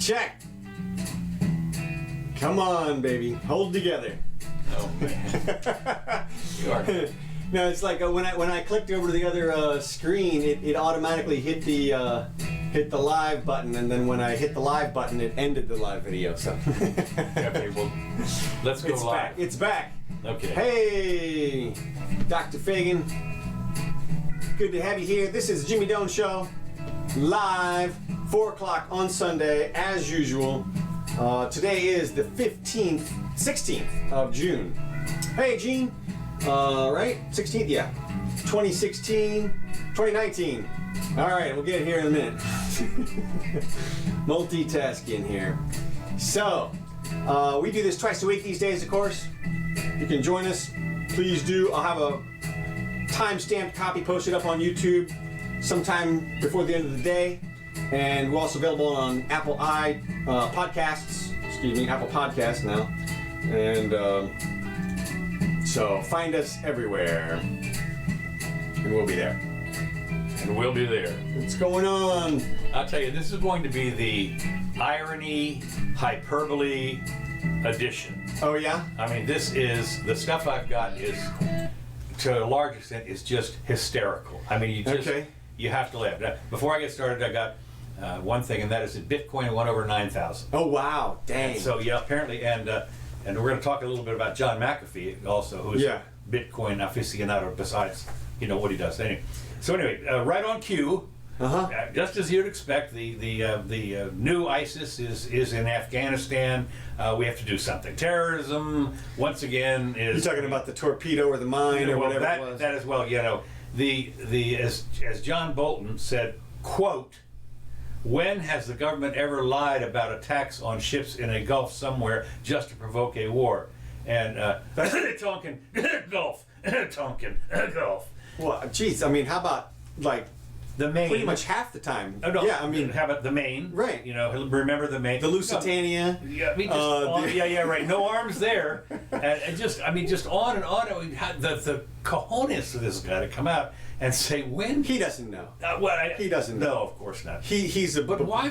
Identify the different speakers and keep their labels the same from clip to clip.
Speaker 1: Check. Come on, baby. Hold together.
Speaker 2: Oh man. You are.
Speaker 1: No, it's like when I clicked over to the other screen, it automatically hit the live button, and then when I hit the live button, it ended the live video. So.
Speaker 2: Okay, well, let's go live.
Speaker 1: It's back.
Speaker 2: Okay.
Speaker 1: Hey, Dr. Fagan. Good to have you here. This is the Jimmy Doane Show, live, 4 o'clock on Sunday, as usual. Today is the 16th of June. Hey, Gene. Right? 16th? Yeah. 2016, 2019. All right, we'll get here in a minute. Multitasking here. So, we do this twice a week these days, of course. You can join us. Please do. I'll have a time-stamped copy posted up on YouTube sometime before the end of the day. And we're also available on Apple Podcasts. Apple Podcasts now. And so find us everywhere. And we'll be there.
Speaker 2: And we'll be there.
Speaker 1: What's going on?
Speaker 2: I'll tell you, this is going to be the irony, hyperbole edition.
Speaker 1: Oh, yeah?
Speaker 2: I mean, this is, the stuff I've got is, to a large extent, is just hysterical. I mean, you have to laugh. Now, before I get started, I got one thing, and that is that Bitcoin went over 9,000.
Speaker 1: Oh, wow. Dang.
Speaker 2: And so, yeah, apparently, and we're going to talk a little bit about John McAfee also, who's a Bitcoin aficionado besides, what he does. Anyway, right on cue. Just as you'd expect, the new ISIS is in Afghanistan. We have to do something. Terrorism, once again, is...
Speaker 1: You're talking about the torpedo or the mine or whatever it was.
Speaker 2: That as well, as John Bolton said, quote, "When has the government ever lied about attacks on ships in a Gulf somewhere just to provoke a war?" And Tonkin, Gulf, Tonkin, Gulf.
Speaker 1: Well, geez, I mean, how about, like...
Speaker 2: The Maine.
Speaker 1: Pretty much half the time.
Speaker 2: Oh, no,
Speaker 1: yeah, I mean...
Speaker 2: How about the Maine?
Speaker 1: Right.
Speaker 2: Remember the Maine.
Speaker 1: The Lusitania.
Speaker 2: Yeah, I mean, just right. No arms there. And just on and on. The cojones of this guy to come out and say when...
Speaker 1: He doesn't know. He doesn't know.
Speaker 2: No, of course not.
Speaker 1: He's a...
Speaker 2: But why...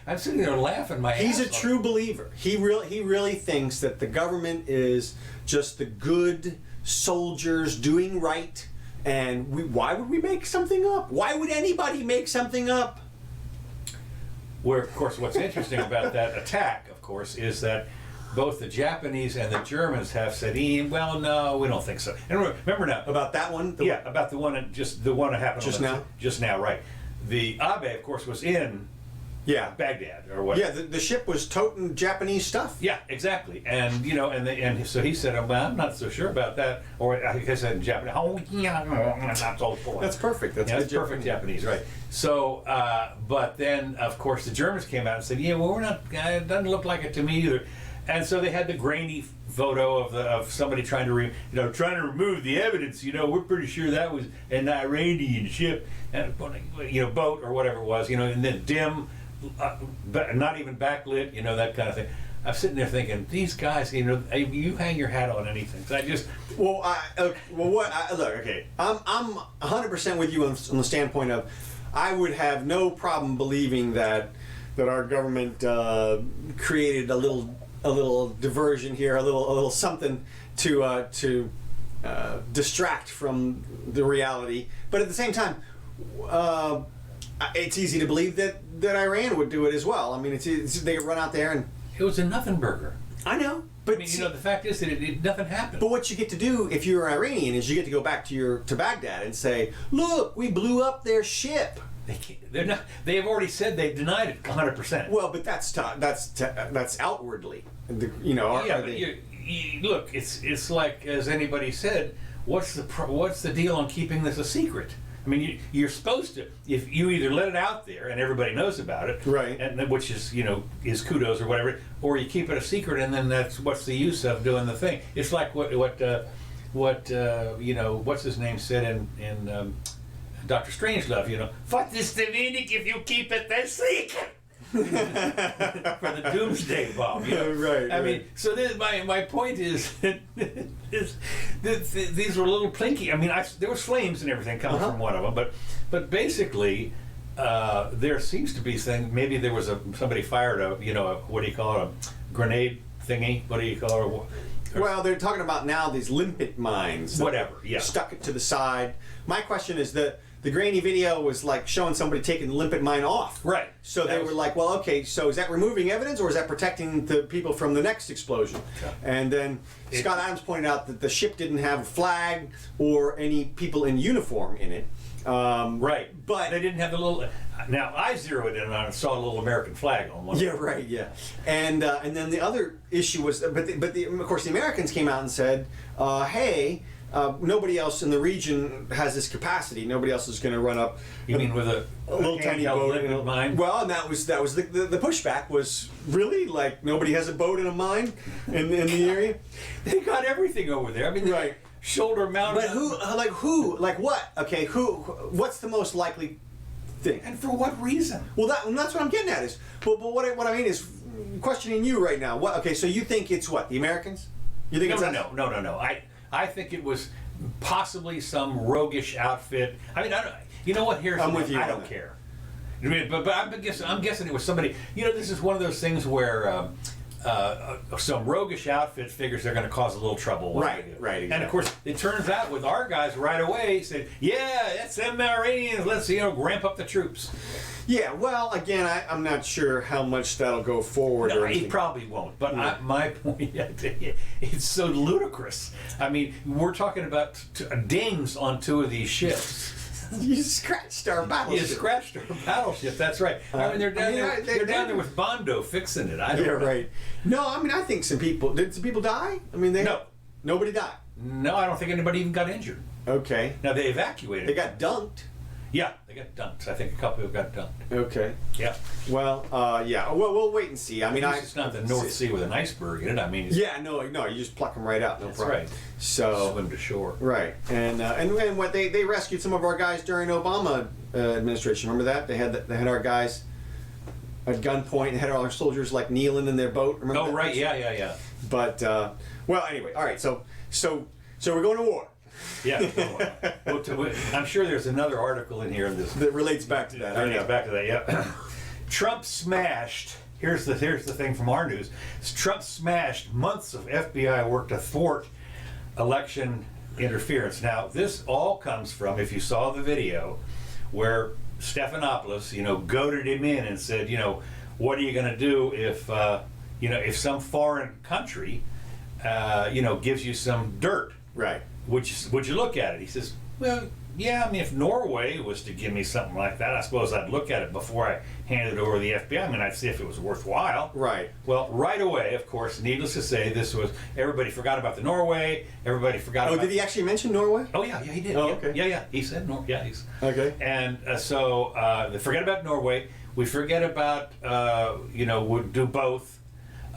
Speaker 2: I'm sitting there laughing my ass off.
Speaker 1: He's a true believer. He really thinks that the government is just the good soldiers doing right. And why would we make something up? Why would anybody make something up?
Speaker 2: Where, of course, what's interesting about that attack, of course, is that both the Japanese and the Germans have said, well, no, we don't think so. And remember now...
Speaker 1: About that one?
Speaker 2: About the one that happened
Speaker 1: just now?
Speaker 2: Just now, right. The Abe, of course, was in... Baghdad or what?
Speaker 1: Yeah, the ship was toting Japanese stuff.
Speaker 2: Yeah, exactly. And so he said, "Well, I'm not so sure about that." Or I guess in Japanese,
Speaker 1: That's perfect. That's
Speaker 2: perfect Japanese, right? So, but then of course the Germans came out and said, "Yeah, well, we're not. It doesn't look like it to me either." And so they had the grainy photo of somebody trying to remove the evidence. We're pretty sure that was an Iranian ship and boat or whatever it was. And then dim. Not even backlit, that kind of thing. I'm sitting there thinking, these guys, you hang your hat on anything. So
Speaker 1: look, okay, I'm 100% with you on the standpoint of, I would have no problem believing that our government created a little diversion here, a little something to distract from the reality. But at the same time, it's easy to believe that Iran would do it as well. I mean, they could run out there and...
Speaker 2: It was a nothing burger.
Speaker 1: I know. But
Speaker 2: the fact is that nothing happened.
Speaker 1: But what you get to do if you're Iranian is you get to go back to Baghdad and say, "Look, we blew up their ship."
Speaker 2: They're not. They have already said they denied it 100%.
Speaker 1: Well, but that's outwardly.
Speaker 2: Look, it's like, as anybody said, what's the deal on keeping this a secret? I mean, you're supposed to, if you either let it out there and everybody knows about it,
Speaker 1: right?
Speaker 2: And which is is kudos or whatever, or you keep it a secret, and then what's the use of doing the thing? It's like what what's his name said in Dr. Strangelove, what is the meaning if you keep it a secret? For the doomsday bomb,
Speaker 1: right?
Speaker 2: I mean, so my point is, these were a little plinky. I mean, there was flames and everything coming from one of them, but basically, there seems to be things. Maybe there was somebody fired a what do you call it, a grenade thingy? What do you call it?
Speaker 1: Well, they're talking about now these limpet mines.
Speaker 2: Whatever. Yeah.
Speaker 1: Stuck it to the side. My question is that the grainy video was like showing somebody taking the limpet mine off.
Speaker 2: Right.
Speaker 1: So they were like, well, okay, so is that removing evidence or is that protecting the people from the next explosion?
Speaker 2: Yeah.
Speaker 1: And then Scott Adams pointed out that the ship didn't have a flag or any people in uniform in it.
Speaker 2: Right.
Speaker 1: But
Speaker 2: they didn't have the little. Now I zeroed in on it and saw a little American flag on one.
Speaker 1: Yeah, right. Yeah, and then the other issue was, of course the Americans came out and said, hey. Nobody else in the region has this capacity. Nobody else is going to run up.
Speaker 2: You mean with a
Speaker 1: little tiny boat
Speaker 2: in a mine?
Speaker 1: Well, and that was the pushback was really like nobody has a boat in a mine in the area.
Speaker 2: They got everything over there. I mean,
Speaker 1: right.
Speaker 2: Shoulder mounted.
Speaker 1: But like what? Okay, what's the most likely thing?
Speaker 2: And for what reason?
Speaker 1: Well, that's what I'm getting at is. But what I mean is questioning you right now. What? Okay, so you think it's what? The Americans? You think
Speaker 2: No. I think it was possibly some roguish outfit. I mean, I don't. You know what? Here's
Speaker 1: I'm with you.
Speaker 2: I don't care. I mean, but I'm guessing it was somebody. You know, this is one of those things where some roguish outfit figures they're going to cause a little trouble.
Speaker 1: Right. Exactly.
Speaker 2: And of course, it turns out with our guys right away said, "Yeah, that's them Iranians. Let's ramp up the troops."
Speaker 1: Yeah, well, again, I'm not sure how much that'll go forward.
Speaker 2: No,
Speaker 1: or anything.
Speaker 2: It probably won't. But my point, it's so ludicrous. I mean, we're talking about dings on two of these ships.
Speaker 1: You scratched our battleship.
Speaker 2: You scratched our battleship. That's right. I mean, they're down there. They're down there with Bondo fixing it. I don't know.
Speaker 1: Right. No, I mean, I think some people. Did some people die? I mean, nobody died.
Speaker 2: No, I don't think anybody even got injured.
Speaker 1: Okay.
Speaker 2: Now they evacuated.
Speaker 1: They got dunked.
Speaker 2: Yeah, they got dunked. I think a couple of them got dunked.
Speaker 1: Okay.
Speaker 2: Yeah.
Speaker 1: Well, yeah. Well, we'll wait and see. I mean,
Speaker 2: it's not the North Sea with an iceberg in it. I mean.
Speaker 1: Yeah. No. You just pluck them right out. No
Speaker 2: That's
Speaker 1: problem.
Speaker 2: right.
Speaker 1: So
Speaker 2: swim to shore.
Speaker 1: Right. And what they rescued some of our guys during Obama administration. Remember that they had our guys at gunpoint and had our soldiers like kneeling in their boat. Remember?
Speaker 2: Oh,
Speaker 1: that
Speaker 2: right.
Speaker 1: picture?
Speaker 2: Yeah.
Speaker 1: But well, anyway. All right. So we're going to war.
Speaker 2: Yeah, I'm sure there's another article in here
Speaker 1: that relates back to that.
Speaker 2: Yeah. Trump smashed. Here's the thing from our news. Trump smashed months of FBI work to thwart election interference. Now, this all comes from, if you saw the video, where Stephanopoulos, goaded him in and said, what are you going to do if some foreign country, gives you some dirt?
Speaker 1: Right.
Speaker 2: Would you look at it? He says, well, yeah, I mean, if Norway was to give me something like that, I suppose I'd look at it before I hand it over to the FBI. I mean, I'd see if it was worthwhile.
Speaker 1: Right.
Speaker 2: Well, right away, of course, needless to say, everybody forgot about the Norway. Everybody forgot about...
Speaker 1: Oh, did he actually mention Norway?
Speaker 2: Oh, yeah, he did.
Speaker 1: Oh,
Speaker 2: yeah,
Speaker 1: okay.
Speaker 2: Yeah, he said Norway. Yeah,
Speaker 1: Okay.
Speaker 2: And so they forget about Norway. We forget about, would do both.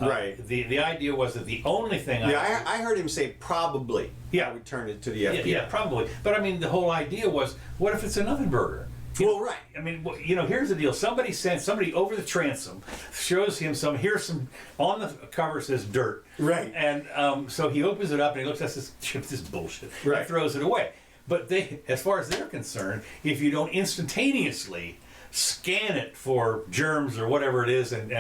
Speaker 1: Right.
Speaker 2: The idea was that the only thing
Speaker 1: I heard him say probably.
Speaker 2: Yeah.
Speaker 1: I would turn it to the FBI.
Speaker 2: Yeah, probably. But I mean, the whole idea was, what if it's another burger?
Speaker 1: Right.
Speaker 2: I mean, here's the deal. Somebody sent somebody over the transom, shows him here's some, on the cover says dirt.
Speaker 1: Right.
Speaker 2: And so he opens it up and he looks at this bullshit.
Speaker 1: Right.
Speaker 2: And throws it away. But as far as they're concerned, if you don't instantaneously scan it for germs or whatever it is, and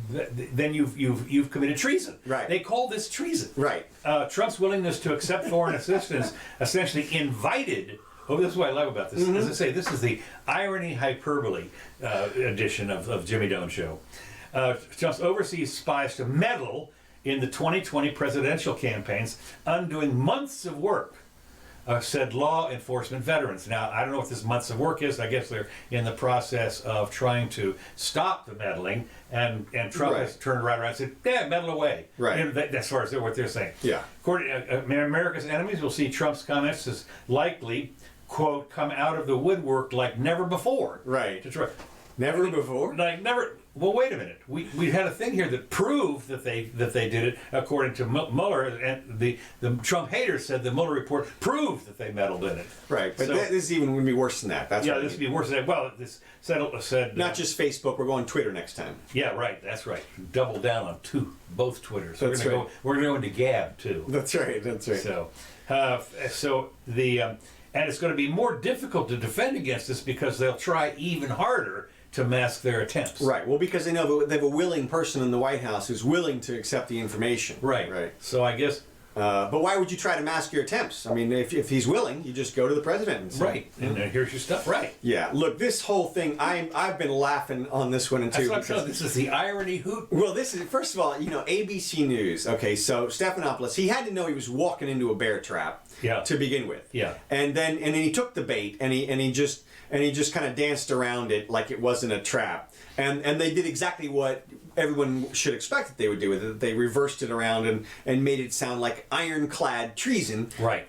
Speaker 2: then you've committed treason.
Speaker 1: Right.
Speaker 2: They call this treason.
Speaker 1: Right.
Speaker 2: Trump's willingness to accept foreign assistance essentially invited. Oh, this is what I love about this. Mm-hmm. As I say, this is the irony hyperbole edition of Jimmy Doane Show. Trump's overseas spies to meddle in the 2020 presidential campaigns, undoing months of work. Said law enforcement veterans. Now, I don't know what this months of work is. I guess they're in the process of trying to stop the meddling, and Trump has turned right around and said, yeah, meddle away.
Speaker 1: Right.
Speaker 2: As far as what they're saying.
Speaker 1: Yeah.
Speaker 2: According America's enemies will see Trump's comments as likely, quote, come out of the woodwork like never before.
Speaker 1: Right.
Speaker 2: To try.
Speaker 1: Never before?
Speaker 2: Like never. Well, wait a minute. We had a thing here that proved that they did it, according to Mueller, and the Trump haters said the Mueller report proved that they meddled in it.
Speaker 1: Right, but this is even going to be worse than that. That's
Speaker 2: this would be worse than that. Well, this said
Speaker 1: not just Facebook. We're going Twitter next time.
Speaker 2: Yeah, right. That's right. Double down on both Twitters.
Speaker 1: That's
Speaker 2: We're going to go into Gab too.
Speaker 1: That's right.
Speaker 2: So the And it's going to be more difficult to defend against this because they'll try even harder to mask their attempts.
Speaker 1: Right. Well, because they know they have a willing person in the White House who's willing to accept the information.
Speaker 2: Right.
Speaker 1: Right.
Speaker 2: So I guess.
Speaker 1: But why would you try to mask your attempts? I mean, if he's willing, you just go to the president and say,
Speaker 2: Right. And here's your stuff. Right.
Speaker 1: Yeah. Look, this whole thing, I've been laughing on this one too.
Speaker 2: That's what I'm saying. This is the irony hoot.
Speaker 1: Well, this is, first of all, ABC News. Okay, so Stephanopoulos, he had to know he was walking into a bear trap.
Speaker 2: Yeah.
Speaker 1: To begin with.
Speaker 2: Yeah.
Speaker 1: And then he took the bait and he just kind of danced around it like it wasn't a trap. And they did exactly what everyone should expect that they would do with it. They reversed it around and made it sound like ironclad treason.
Speaker 2: Right.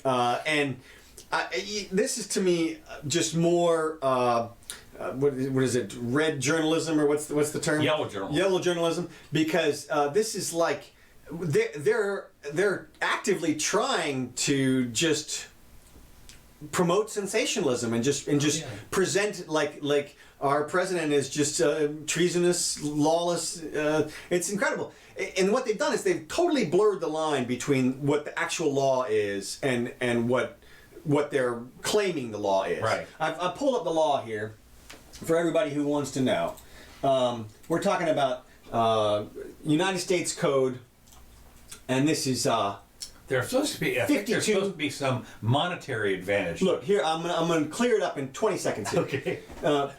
Speaker 1: This is to me just more what is it? Red journalism, or what's the term?
Speaker 2: Yellow journalism.
Speaker 1: Yellow journalism, because this is like they're actively trying to just promote sensationalism and just present like our president is just treasonous, lawless. It's incredible. And what they've done is they've totally blurred the line between what the actual law is and what they're claiming the law is.
Speaker 2: Right.
Speaker 1: I've pulled up the law here for everybody who wants to know. We're talking about United States Code, and this is
Speaker 2: There's supposed to be. I think there's supposed to be some monetary advantage.
Speaker 1: Look here, I'm gonna clear it up in 20 seconds here.
Speaker 2: Okay.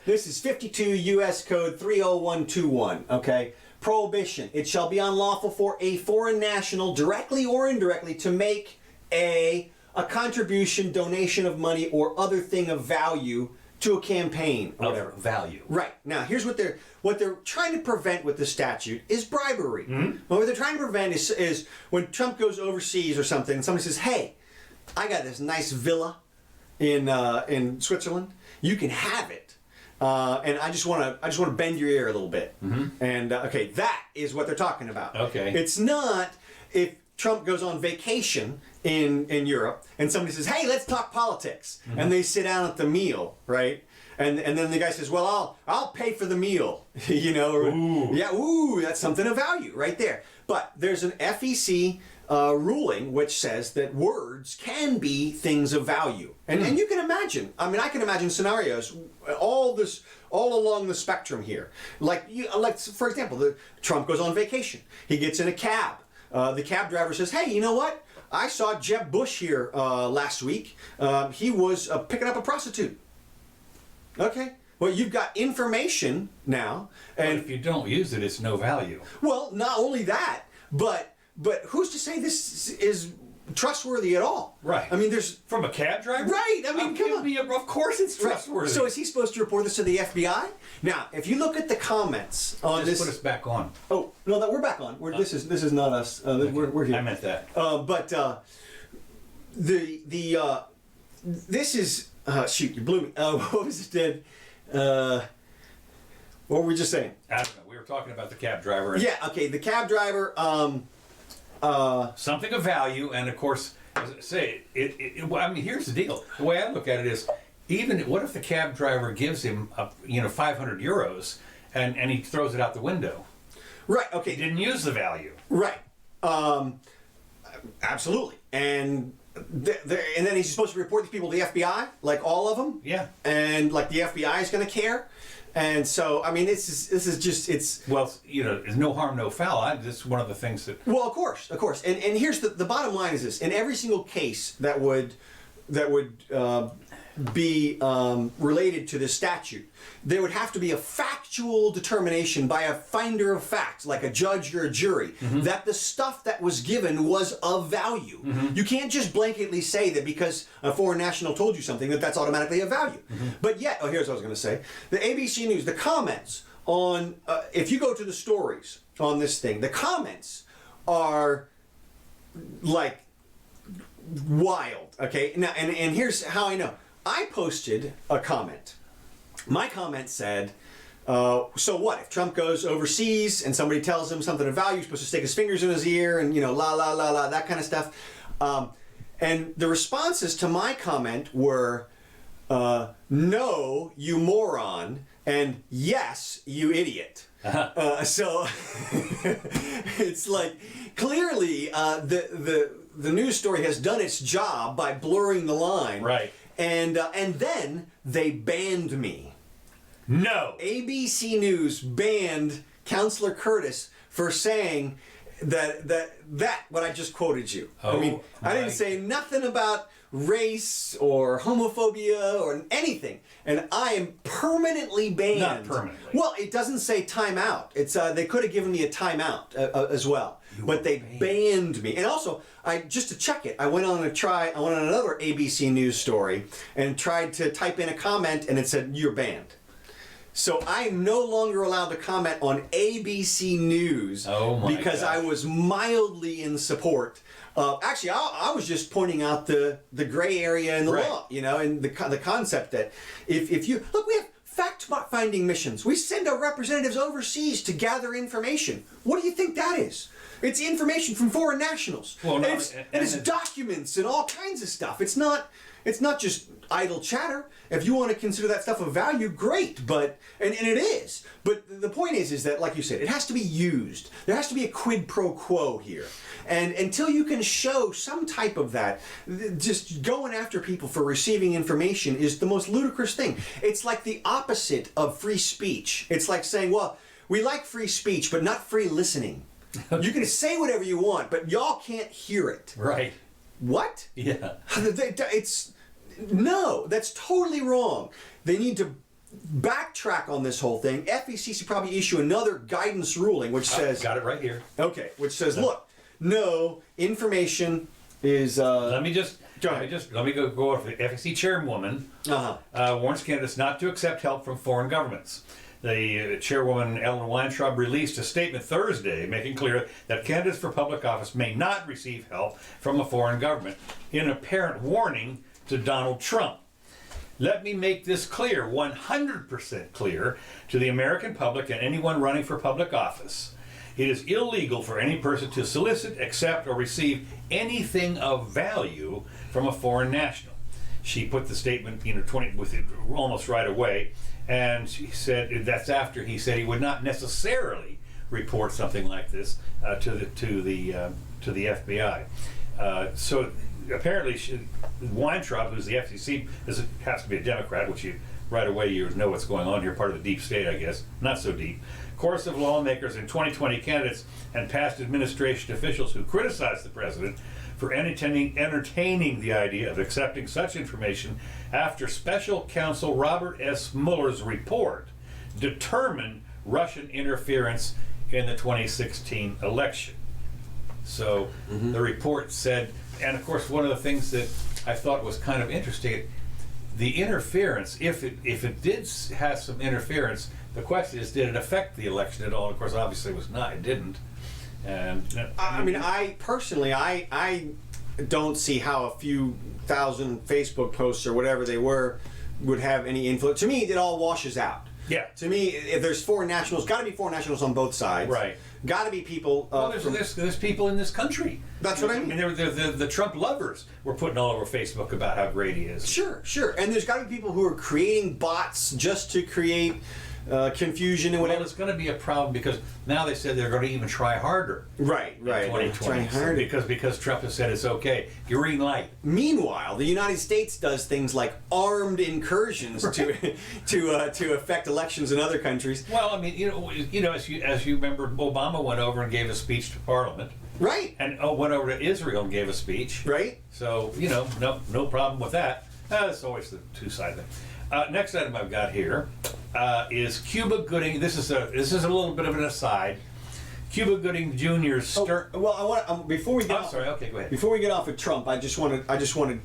Speaker 1: This is 52 U.S. Code 30121. Okay. Prohibition. It shall be unlawful for a foreign national, directly or indirectly, to make a contribution, donation of money, or other thing of value to a campaign or whatever.
Speaker 2: Of value.
Speaker 1: Right. Now, here's what they're trying to prevent with the statute is bribery. Mm-hmm. What they're trying to prevent is when Trump goes overseas or something, and somebody says, "Hey, I got this nice villa in Switzerland. You can have it, and I just want to bend your ear a little bit." Mm-hmm. And okay, that is what they're talking about.
Speaker 2: Okay.
Speaker 1: It's not if Trump goes on vacation in Europe and somebody says, "Hey, let's talk politics," mm-hmm. and they sit down at the meal, right? And then the guy says, "Well, I'll pay for the meal," or,
Speaker 2: ooh.
Speaker 1: Yeah, ooh, that's something of value right there. But there's an FEC ruling which says that words can be things of value, and you can imagine. I mean, I can imagine scenarios all along the spectrum here. Like for example, Trump goes on vacation. He gets in a cab. The cab driver says, "Hey, you know what? I saw Jeb Bush here last week. He was picking up a prostitute." Okay. Well, you've got information now, and
Speaker 2: but if you don't use it, it's no value.
Speaker 1: Well, not only that, but who's to say this is trustworthy at all?
Speaker 2: Right.
Speaker 1: I mean, there's
Speaker 2: from a cab driver.
Speaker 1: Right. I mean, come on.
Speaker 2: Of course, it's trustworthy.
Speaker 1: Right. So is he supposed to report this to the FBI? Now, if you look at the comments on
Speaker 2: Just
Speaker 1: this,
Speaker 2: put us back on.
Speaker 1: Oh no, we're back on. This is not us. We're here.
Speaker 2: I meant that.
Speaker 1: But this is shoot, you blew me. What was it? What were we just saying?
Speaker 2: I don't know. We were talking about the cab driver. And
Speaker 1: Yeah. Okay. The cab driver.
Speaker 2: something of value, and of course, as I say, I mean, here's the deal. The way I look at it is, even what if the cab driver gives him 500 euros and he throws it out the window?
Speaker 1: Right. Okay.
Speaker 2: He didn't use the value.
Speaker 1: Right. Absolutely. And then he's supposed to report these people to the FBI, like all of them.
Speaker 2: Yeah.
Speaker 1: And like the FBI is going to care. And so, I mean, this is just, it's...
Speaker 2: Well, there's no harm, no foul. This is one of the things that...
Speaker 1: Well, of course. And here's the bottom line is this. In every single case that would be related to this statute, there would have to be a factual determination by a finder of facts, like a judge or a jury, mm-hmm. that the stuff that was given was of value. Mm-hmm. You can't just blanketly say that because a foreign national told you something that's automatically of value. Mm-hmm. But yet, here's what I was going to say. The ABC News, the comments on, if you go to the stories on this thing, the comments are like wild, okay? Now, and here's how I know. I posted a comment. My comment said, so what? If Trump goes overseas and somebody tells him something of value, he's supposed to stick his fingers in his ear and, la, la, la, la, that kind of stuff. And the responses to my comment were, no, you moron, and yes, you idiot. Uh-huh. So it's like, clearly, the news story has done its job by blurring the line.
Speaker 2: Right.
Speaker 1: And then they banned me.
Speaker 2: No.
Speaker 1: ABC News banned Counselor Curtis for saying that what I just quoted you.
Speaker 2: Oh,
Speaker 1: I mean, I didn't say nothing about race or homophobia or anything, and I am permanently banned.
Speaker 2: Not permanently.
Speaker 1: Well, it doesn't say timeout. It's they could have given me a timeout as well, but they banned me. And also, just to check it, I went on another ABC News story and tried to type in a comment, and it said you're banned. So I am no longer allowed to comment on ABC News because I was mildly in support. Actually, I was just pointing out the gray area in the law, and the concept that if you look, we have fact-finding missions. We send our representatives overseas to gather information. What do you think that is? It's information from foreign nationals. Well, it's documents and all kinds of stuff. It's not just idle chatter. If you want to consider that stuff of value, great. But and it is. But the point is that, like you said, it has to be used. There has to be a quid pro quo here. And until you can show some type of that, just going after people for receiving information is the most ludicrous thing. It's like the opposite of free speech. It's like saying, well, we like free speech, but not free listening. You can say whatever you want, but y'all can't hear it.
Speaker 2: Right.
Speaker 1: What?
Speaker 2: Yeah.
Speaker 1: No, that's totally wrong. They need to backtrack on this whole thing. FEC should probably issue another guidance ruling which says...
Speaker 2: Got it right here.
Speaker 1: Okay, which says, look, no, information is...
Speaker 2: Let me go over. The FEC chairwoman warns candidates not to accept help from foreign governments. The chairwoman, Ellen Weintraub, released a statement Thursday making clear that candidates for public office may not receive help from a foreign government, in apparent warning to Donald Trump. Let me make this clear, 100% clear, to the American public and anyone running for public office. It is illegal for any person to solicit, accept, or receive anything of value from a foreign national. She put the statement, with it almost right away, and she said that's after he said he would not necessarily report something like this to the FBI. So apparently, Weintraub, who's the FCC, has to be a Democrat, which right away you know what's going on here, part of the deep state, I guess. Not so deep. Chorus of lawmakers and 2020 candidates and past administration officials who criticized the president for entertaining the idea of accepting such information after Special Counsel Robert S. Mueller's report determined Russian interference in the 2016 election. So the report said, and of course one of the things that I thought was kind of interesting, the interference, if it did have some interference, the question is, did it affect the election at all? Of course, obviously it was not. It didn't. And
Speaker 1: I mean, I personally don't see how a few thousand Facebook posts or whatever they were would have any influence. To me, it all washes out.
Speaker 2: Yeah.
Speaker 1: To me, if there's foreign nationals, got to be foreign nationals on both sides.
Speaker 2: Right.
Speaker 1: Got to be people.
Speaker 2: Well, there's people in this country.
Speaker 1: That's what I mean.
Speaker 2: And the Trump lovers were putting all over Facebook about how great he is.
Speaker 1: Sure. And there's got to be people who are creating bots just to create confusion and whatever.
Speaker 2: Well, it's going to be a problem because now they said they're going to even try harder.
Speaker 1: Right.
Speaker 2: In 2020. Because Trump has said it's okay. Green light.
Speaker 1: Meanwhile, the United States does things like armed incursions to affect elections in other countries.
Speaker 2: Well, I mean, as you remember, Obama went over and gave a speech to Parliament.
Speaker 1: Right.
Speaker 2: And went over to Israel and gave a speech.
Speaker 1: Right.
Speaker 2: So no problem with that. That's always the two-sided thing. Next item I've got here is Cuba Gooding. This is a little bit of an aside. Cuba Gooding Jr.'s
Speaker 1: well, I want before we get.
Speaker 2: Sorry. Okay, go ahead.
Speaker 1: Before we get off of Trump, I just wanted,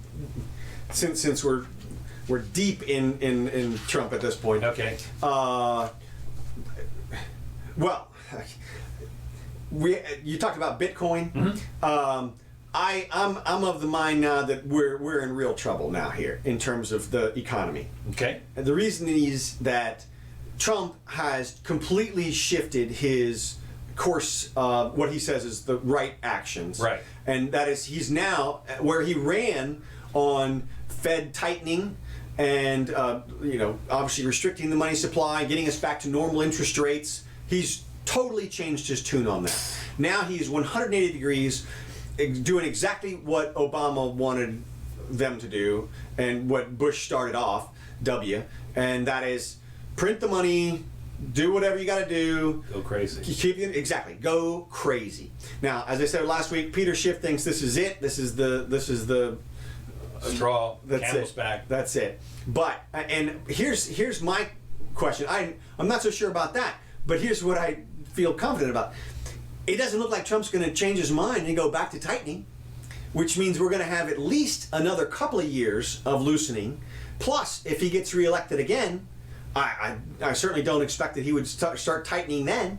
Speaker 1: since we're deep in Trump at this point.
Speaker 2: Okay.
Speaker 1: Well, you talked about Bitcoin.
Speaker 2: Mm-hmm.
Speaker 1: I'm of the mind now that we're in real trouble now here in terms of the economy.
Speaker 2: Okay.
Speaker 1: And the reason is that Trump has completely shifted his course, what he says is the right actions.
Speaker 2: Right.
Speaker 1: And that is, he's now where he ran on Fed tightening and obviously restricting the money supply, getting us back to normal interest rates. He's totally changed his tune on that. Now he's 180 degrees doing exactly what Obama wanted them to do, and what Bush started off, and that is print the money, do whatever you got to do.
Speaker 2: Go crazy.
Speaker 1: Exactly. Go crazy. Now, as I said last week, Peter Schiff thinks this is it. This is the
Speaker 2: straw.
Speaker 1: That's
Speaker 2: Camel's
Speaker 1: it.
Speaker 2: back.
Speaker 1: That's it. But and here's my question. I'm not so sure about that. But here's what I feel confident about. It doesn't look like Trump's going to change his mind and go back to tightening, which means we're going to have at least another couple of years of loosening. Plus, if he gets reelected again, I certainly don't expect that he would start tightening then.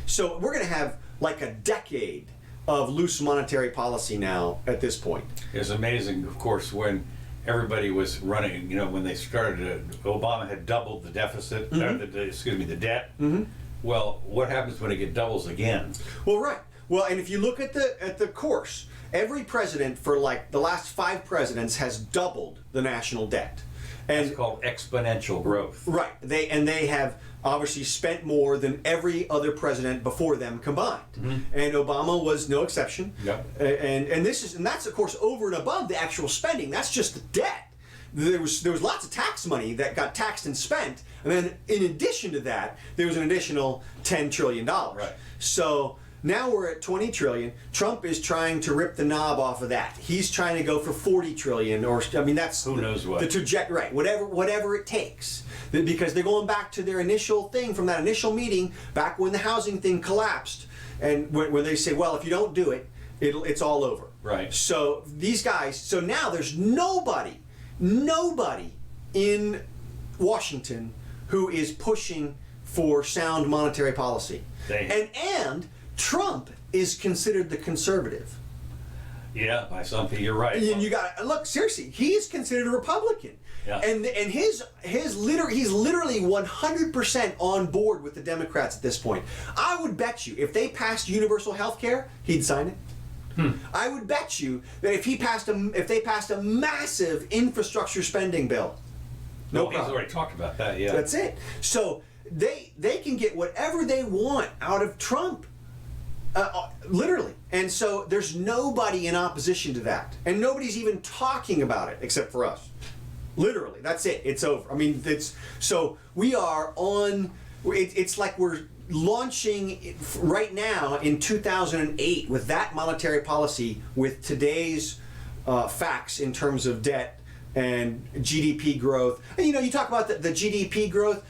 Speaker 1: So we're going to have like a decade of loose monetary policy now at this point.
Speaker 2: It's amazing, of course, when everybody was running, when they started, Obama had doubled the deficit, the debt.
Speaker 1: Mm-hmm.
Speaker 2: Well, what happens when it doubles again?
Speaker 1: Well, right. Well, and if you look at the course, every president for like the last 5 presidents has doubled the national debt. And
Speaker 2: it's called exponential growth.
Speaker 1: Right. They have obviously spent more than every other president before them combined. Mm-hmm. And Obama was no exception.
Speaker 2: Yep.
Speaker 1: And that's of course over and above the actual spending. That's just the debt. There was lots of tax money that got taxed and spent, and then in addition to that, there was an additional $10 trillion.
Speaker 2: Right.
Speaker 1: So now we're at 20 trillion. Trump is trying to rip the knob off of that. He's trying to go for 40 trillion, that's
Speaker 2: who knows what.
Speaker 1: The trajectory, right? Whatever it takes, because they're going back to their initial thing from that initial meeting back when the housing thing collapsed, and when they say, well, if you don't do it, it's all over.
Speaker 2: Right.
Speaker 1: So these guys. So now there's nobody in Washington who is pushing for sound monetary policy, and Trump is considered the conservative.
Speaker 2: Yeah, by some people, you're right.
Speaker 1: And you got look seriously. He's considered a Republican, and he's literally 100% on board with the Democrats at this point. I would bet you if they passed universal health care, he'd sign it. I would bet you that if they passed a massive infrastructure spending bill, no problem.
Speaker 2: He's already talked about that. Yeah,
Speaker 1: that's it. So they can get whatever they want out of Trump. Literally. And so there's nobody in opposition to that. And nobody's even talking about it except for us. Literally. That's it. It's over. I mean, so we are on, it's like we're launching right now in 2008 with that monetary policy with today's facts in terms of debt and GDP growth. And you talk about the GDP growth.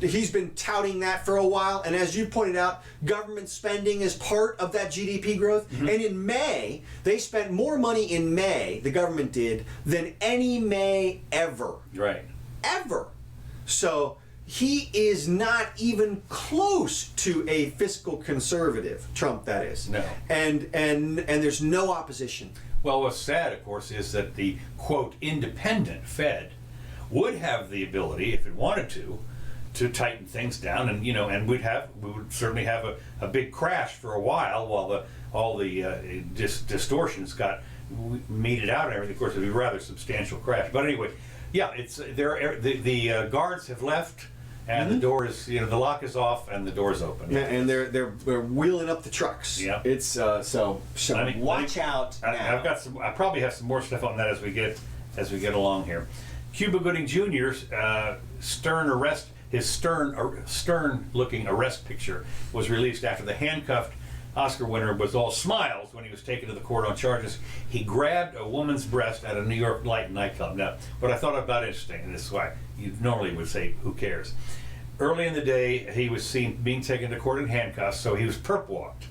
Speaker 1: He's been touting that for a while, and as you pointed out, government spending is part of that GDP growth. Mm-hmm. And in May, they spent more money in May, the government did, than any May ever.
Speaker 2: Right.
Speaker 1: Ever. So he is not even close to a fiscal conservative, Trump that is.
Speaker 2: No.
Speaker 1: And there's no opposition.
Speaker 2: Well, what's sad, of course, is that the, quote, independent Fed would have the ability, if it wanted to tighten things down, and and we would certainly have a big crash for a while all the distortions got meted out and everything. Of course, it would be a rather substantial crash. But anyway, yeah, it's the guards have left, and the door is the lock is off and the door's open.
Speaker 1: Yeah, and they're wheeling up the trucks.
Speaker 2: Yeah,
Speaker 1: it's so watch out.
Speaker 2: I've got some. I probably have some more stuff on that as we get along here. Cuba Gooding Jr.'s stern-looking arrest picture was released after the handcuffed Oscar winner was all smiles when he was taken to the court on charges. He grabbed a woman's breast at a New York nightclub. Now, what I thought about interesting, and this is why you normally would say, who cares? Early in the day, he was seen being taken to court in handcuffs, so he was perp-walked.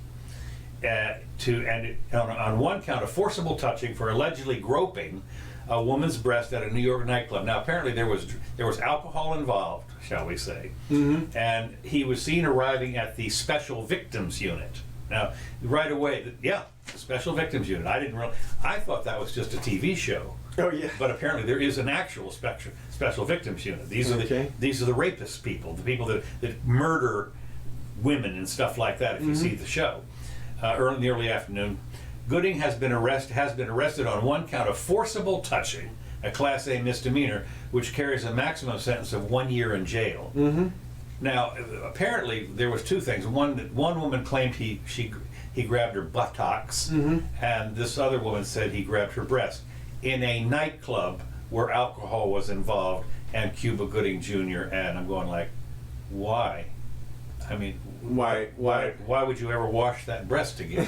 Speaker 2: On one count of forcible touching for allegedly groping a woman's breast at a New York nightclub. Now, apparently there was alcohol involved, shall we say, and he was seen arriving at the Special Victims Unit. Now, right away, the Special Victims Unit. I thought that was just a TV show.
Speaker 1: Oh yeah.
Speaker 2: But apparently there is an actual Special Victims Unit. These are the rapist people, the people that murder women and stuff like that. If you see the show, in the early afternoon. Gooding has been arrested on one count of forcible touching, a Class A misdemeanor, which carries a maximum sentence of 1 year in jail. Mm-hmm. Now, apparently, there was two things. One woman claimed he grabbed her buttocks, and this other woman said he grabbed her breast. in a nightclub where alcohol was involved and Cuba Gooding Jr. And I'm going like, why? I mean, why would you ever wash that breast again?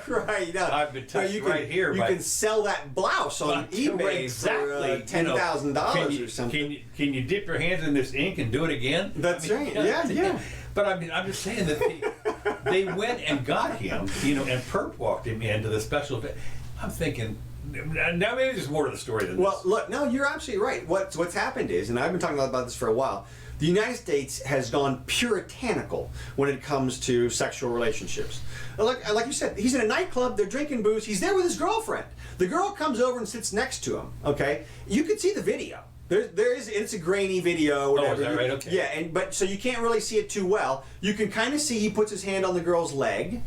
Speaker 1: Right. No.
Speaker 2: I've been touched here.
Speaker 1: You can sell that blouse on eBay for $10,000 or something.
Speaker 2: Can you dip your hands in this ink and do it again?
Speaker 1: That's right. Yeah.
Speaker 2: But I mean, I'm just saying that they went and got him, and perp walked him into the special event. I'm thinking, now maybe there's more to the story than this.
Speaker 1: Well, look, no, you're absolutely right. What's happened is, and I've been talking about this for a while, the United States has gone puritanical when it comes to sexual relationships. Like you said, he's in a nightclub, they're drinking booze, he's there with his girlfriend. The girl comes over and sits next to him, okay? You can see the video. It's a grainy video, whatever.
Speaker 2: Oh, is that right? Okay.
Speaker 1: Yeah, but so you can't really see it too well. You can kind of see he puts his hand on the girl's leg.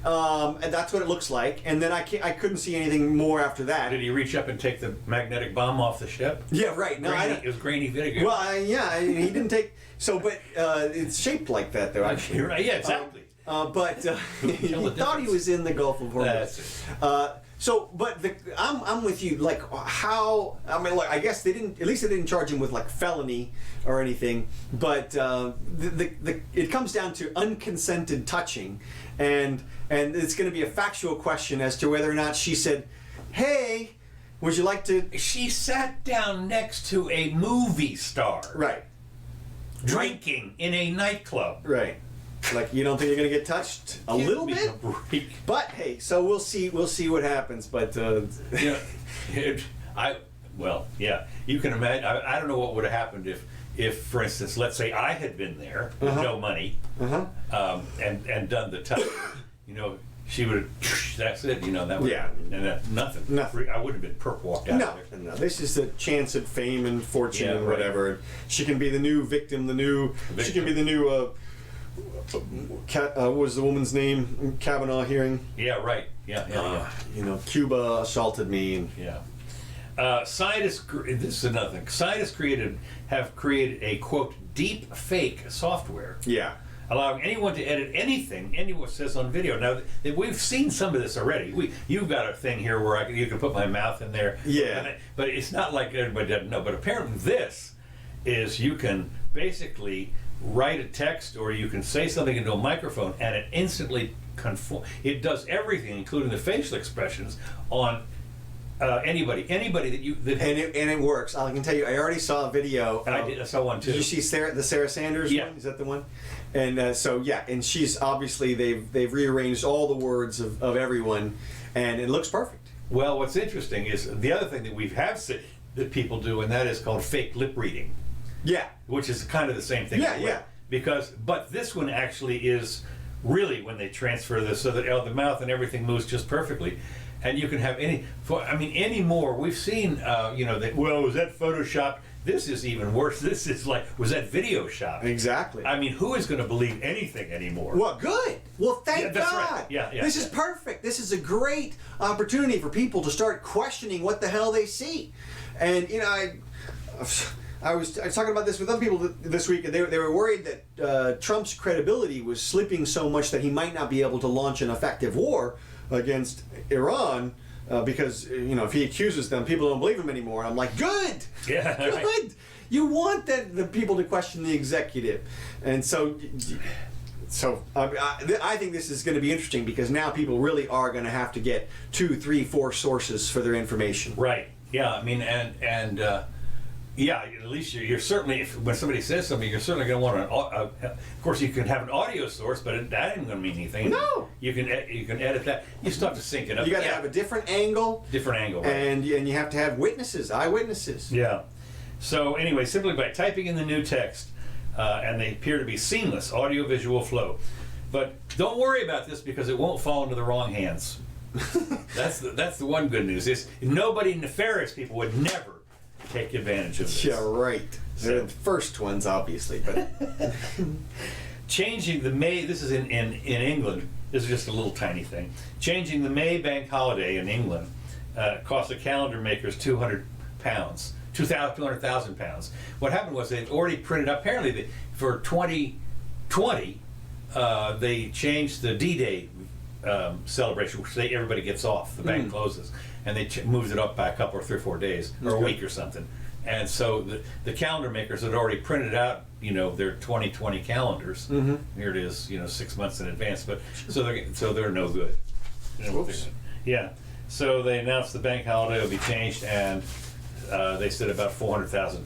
Speaker 1: And that's what it looks like. And then I couldn't see anything more after that.
Speaker 2: Did he reach up and take the magnetic bomb off the ship?
Speaker 1: Yeah, right. No,
Speaker 2: it was grainy video.
Speaker 1: Well, he didn't take. So, but it's shaped like that, though. Actually,
Speaker 2: you're right. Yeah, exactly.
Speaker 1: But he thought he was in the Gulf of Hormuz. I'm with you. Like how? I mean, look. I guess they didn't. At least they didn't charge him with like felony or anything. But it comes down to unconsented touching, and it's going to be a factual question as to whether or not she said, "Hey, would you like to?"
Speaker 2: She sat down next to a movie star,
Speaker 1: right,
Speaker 2: drinking in a nightclub,
Speaker 1: right. Like you don't think you're going to get touched a little bit? But hey, so we'll see what happens. But you can imagine. I don't know what would have happened if, for instance, let's say I had been there with no money, and done the touch. She would have. That's it. That would. Yeah.
Speaker 2: And nothing. I would have been perp walked out there.
Speaker 1: No. This is a chance at fame and fortune and whatever. She can be the new victim. She can be the new. What was the woman's name? Kavanaugh hearing.
Speaker 2: Yeah, right. Yeah.
Speaker 1: Cuba assaulted me. And,
Speaker 2: scientists. This is another thing. Scientists have created a quote deep fake software.
Speaker 1: Yeah.
Speaker 2: Allowing anyone to edit anything anyone says on video. Now we've seen some of this already. You've got a thing here where you can put my mouth in there.
Speaker 1: Yeah.
Speaker 2: But it's not like everybody doesn't know. But apparently this is you can basically write a text or you can say something into a microphone and it instantly conform. It does everything, including the facial expressions on anybody that you.
Speaker 1: And it works. I can tell you, I already saw a video.
Speaker 2: And I saw one too.
Speaker 1: Did you see the Sarah Sanders one? Is that the one? And and she's obviously they've rearranged all the words of everyone, and it looks perfect.
Speaker 2: Well, what's interesting is the other thing that we have seen that people do, and that is called fake lip reading. Yeah. Which is kind of the same thing.
Speaker 1: Yeah.
Speaker 2: But this one actually is really when they transfer this so that the mouth and everything moves just perfectly. And you can have any more. We've seen, was that Photoshopped? This is even worse. This is was that video shot?
Speaker 1: Exactly.
Speaker 2: I mean, who is going to believe anything anymore?
Speaker 1: Well, good. Well, thank
Speaker 2: that's
Speaker 1: God.
Speaker 2: Right. Yeah.
Speaker 1: This is perfect. This is a great opportunity for people to start questioning what the hell they see. And, I was talking about this with other people this week, and they were worried that Trump's credibility was slipping so much that he might not be able to launch an effective war against Iran because if he accuses them, people don't believe him anymore. I'm like, good, good. Right. You want the people to question the executive, and so I think this is going to be interesting because now people really are going to have to get 2, 3, 4 sources for their information.
Speaker 2: Right. Yeah. I mean, and. Yeah, at least you're certainly, when somebody says something, you're certainly going to want of course, you can have an audio source, but that ain't going to mean anything.
Speaker 1: No.
Speaker 2: You can edit that. You still have to sync it up.
Speaker 1: You got to have a different angle.
Speaker 2: Right.
Speaker 1: And you have to have eyewitnesses.
Speaker 2: Yeah. So anyway, simply by typing in the new text, and they appear to be seamless audio-visual flow. But don't worry about this because it won't fall into the wrong hands. That's the one good news. Is nobody nefarious people would never take advantage of this.
Speaker 1: Yeah, right. They're the first ones, obviously, but
Speaker 2: changing the May. This is in England. This is just a little tiny thing. Changing the May bank holiday in England cost the calendar makers £200, £200,000. What happened was they'd already printed. Apparently, for 2020, they changed the D-Day celebration, which everybody gets off. The bank closes, and they moves it up back up or 3 or 4 days or a week or something. And so the calendar makers had already printed out, their 2020 calendars. Here it is, 6 months in advance. But so they're no good. Yeah. So they announced the bank holiday will be changed, and they said about 400,000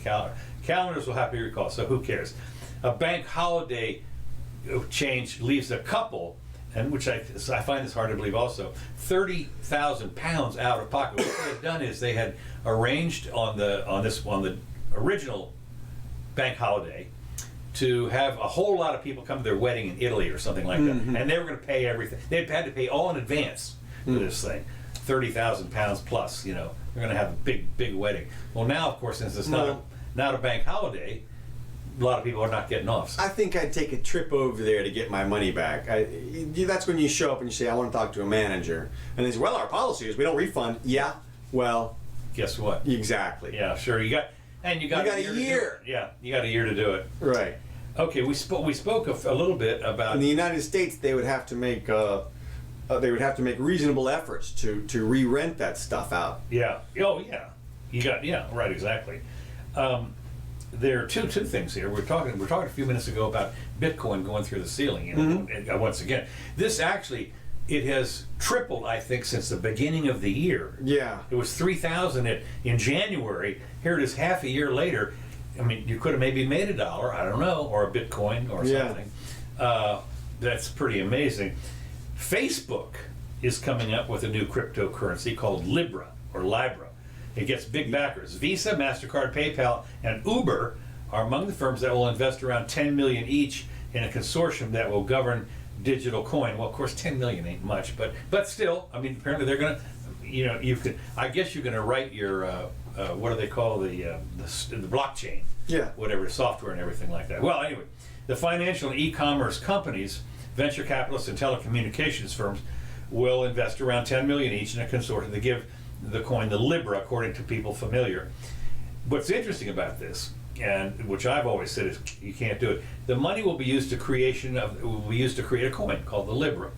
Speaker 2: calendars will have to be recalled. So who cares? A bank holiday change leaves a couple, and which I find this hard to believe also, £30,000 out of pocket. What they had done is they had arranged on the original bank holiday to have a whole lot of people come to their wedding in Italy or something like that, and they were going to pay everything. They had to pay all in advance for this thing, £30,000 plus. They're going to have a big wedding. Well, now of course, since it's not a bank holiday, a lot of people are not getting off. So.
Speaker 1: I think I'd take a trip over there to get my money back. That's when you show up and you say, I want to talk to a manager. And they say, well, our policy is we don't refund. Yeah, well.
Speaker 2: Guess what?
Speaker 1: Exactly.
Speaker 2: Yeah, sure. You got a year. Yeah, you got a year to do it.
Speaker 1: Right.
Speaker 2: Okay, we spoke a little bit about...
Speaker 1: In the United States, they would have to make reasonable efforts to re-rent that stuff out.
Speaker 2: Yeah. Oh, yeah. Right, exactly. There are two things here. We're talking a few minutes ago about Bitcoin going through the ceiling. And once again, this actually it has tripled, I think, since the beginning of the year.
Speaker 1: Yeah,
Speaker 2: it was 3,000 in January. Here it is, half a year later. I mean, you could have maybe made $1, I don't know, or a Bitcoin or something. That's pretty amazing. Facebook is coming up with a new cryptocurrency called Libra or Libra. It gets big backers. Visa, MasterCard, PayPal, and Uber are among the firms that will invest around $10 million each in a consortium that will govern digital coin. Well, of course, $10 million ain't much, but still, I mean, apparently they're going to, I guess you're going to write your, what do they call the blockchain?
Speaker 1: Yeah.
Speaker 2: Whatever, software and everything like that. Well, anyway, the financial and e-commerce companies, venture capitalists, and telecommunications firms will invest around $10 million each in a consortium to give the coin the Libra, according to people familiar. What's interesting about this, and which I've always said is you can't do it, the money will be used to create a coin called the Libra,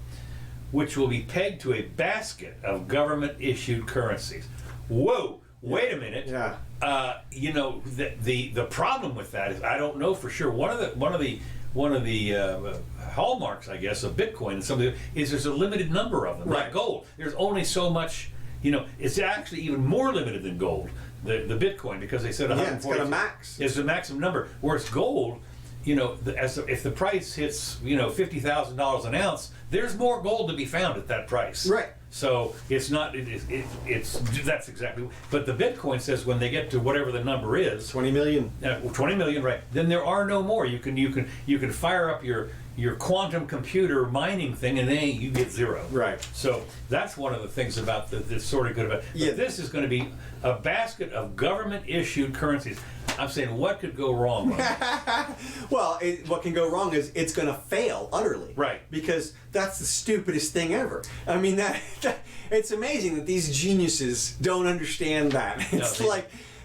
Speaker 2: which will be pegged to a basket of government-issued currencies. Whoa! Wait a minute.
Speaker 1: Yeah.
Speaker 2: The problem with that is I don't know for sure. One of the hallmarks, I guess, of Bitcoin and some of the is there's a limited number of them.
Speaker 1: Right.
Speaker 2: Like gold, there's only so much. It's actually even more limited than gold, the Bitcoin, because they said 140.
Speaker 1: Yeah, it's got a max.
Speaker 2: It's the maximum number. Whereas gold, if the price hits, $50,000 an ounce, there's more gold to be found at that price.
Speaker 1: Right.
Speaker 2: So it's not. That's exactly. But the Bitcoin says when they get to whatever the number is,
Speaker 1: 20 million.
Speaker 2: 20 million, right? Then there are no more. You can fire up your quantum computer mining thing, and then you get zero.
Speaker 1: Right.
Speaker 2: So that's one of the things about that's sort of good about.
Speaker 1: Yeah.
Speaker 2: This is going to be a basket of government-issued currencies. I'm saying, what could go wrong?
Speaker 1: Well, what can go wrong is it's going to fail utterly.
Speaker 2: Right.
Speaker 1: Because that's the stupidest thing ever. I mean, it's amazing that these geniuses don't understand that.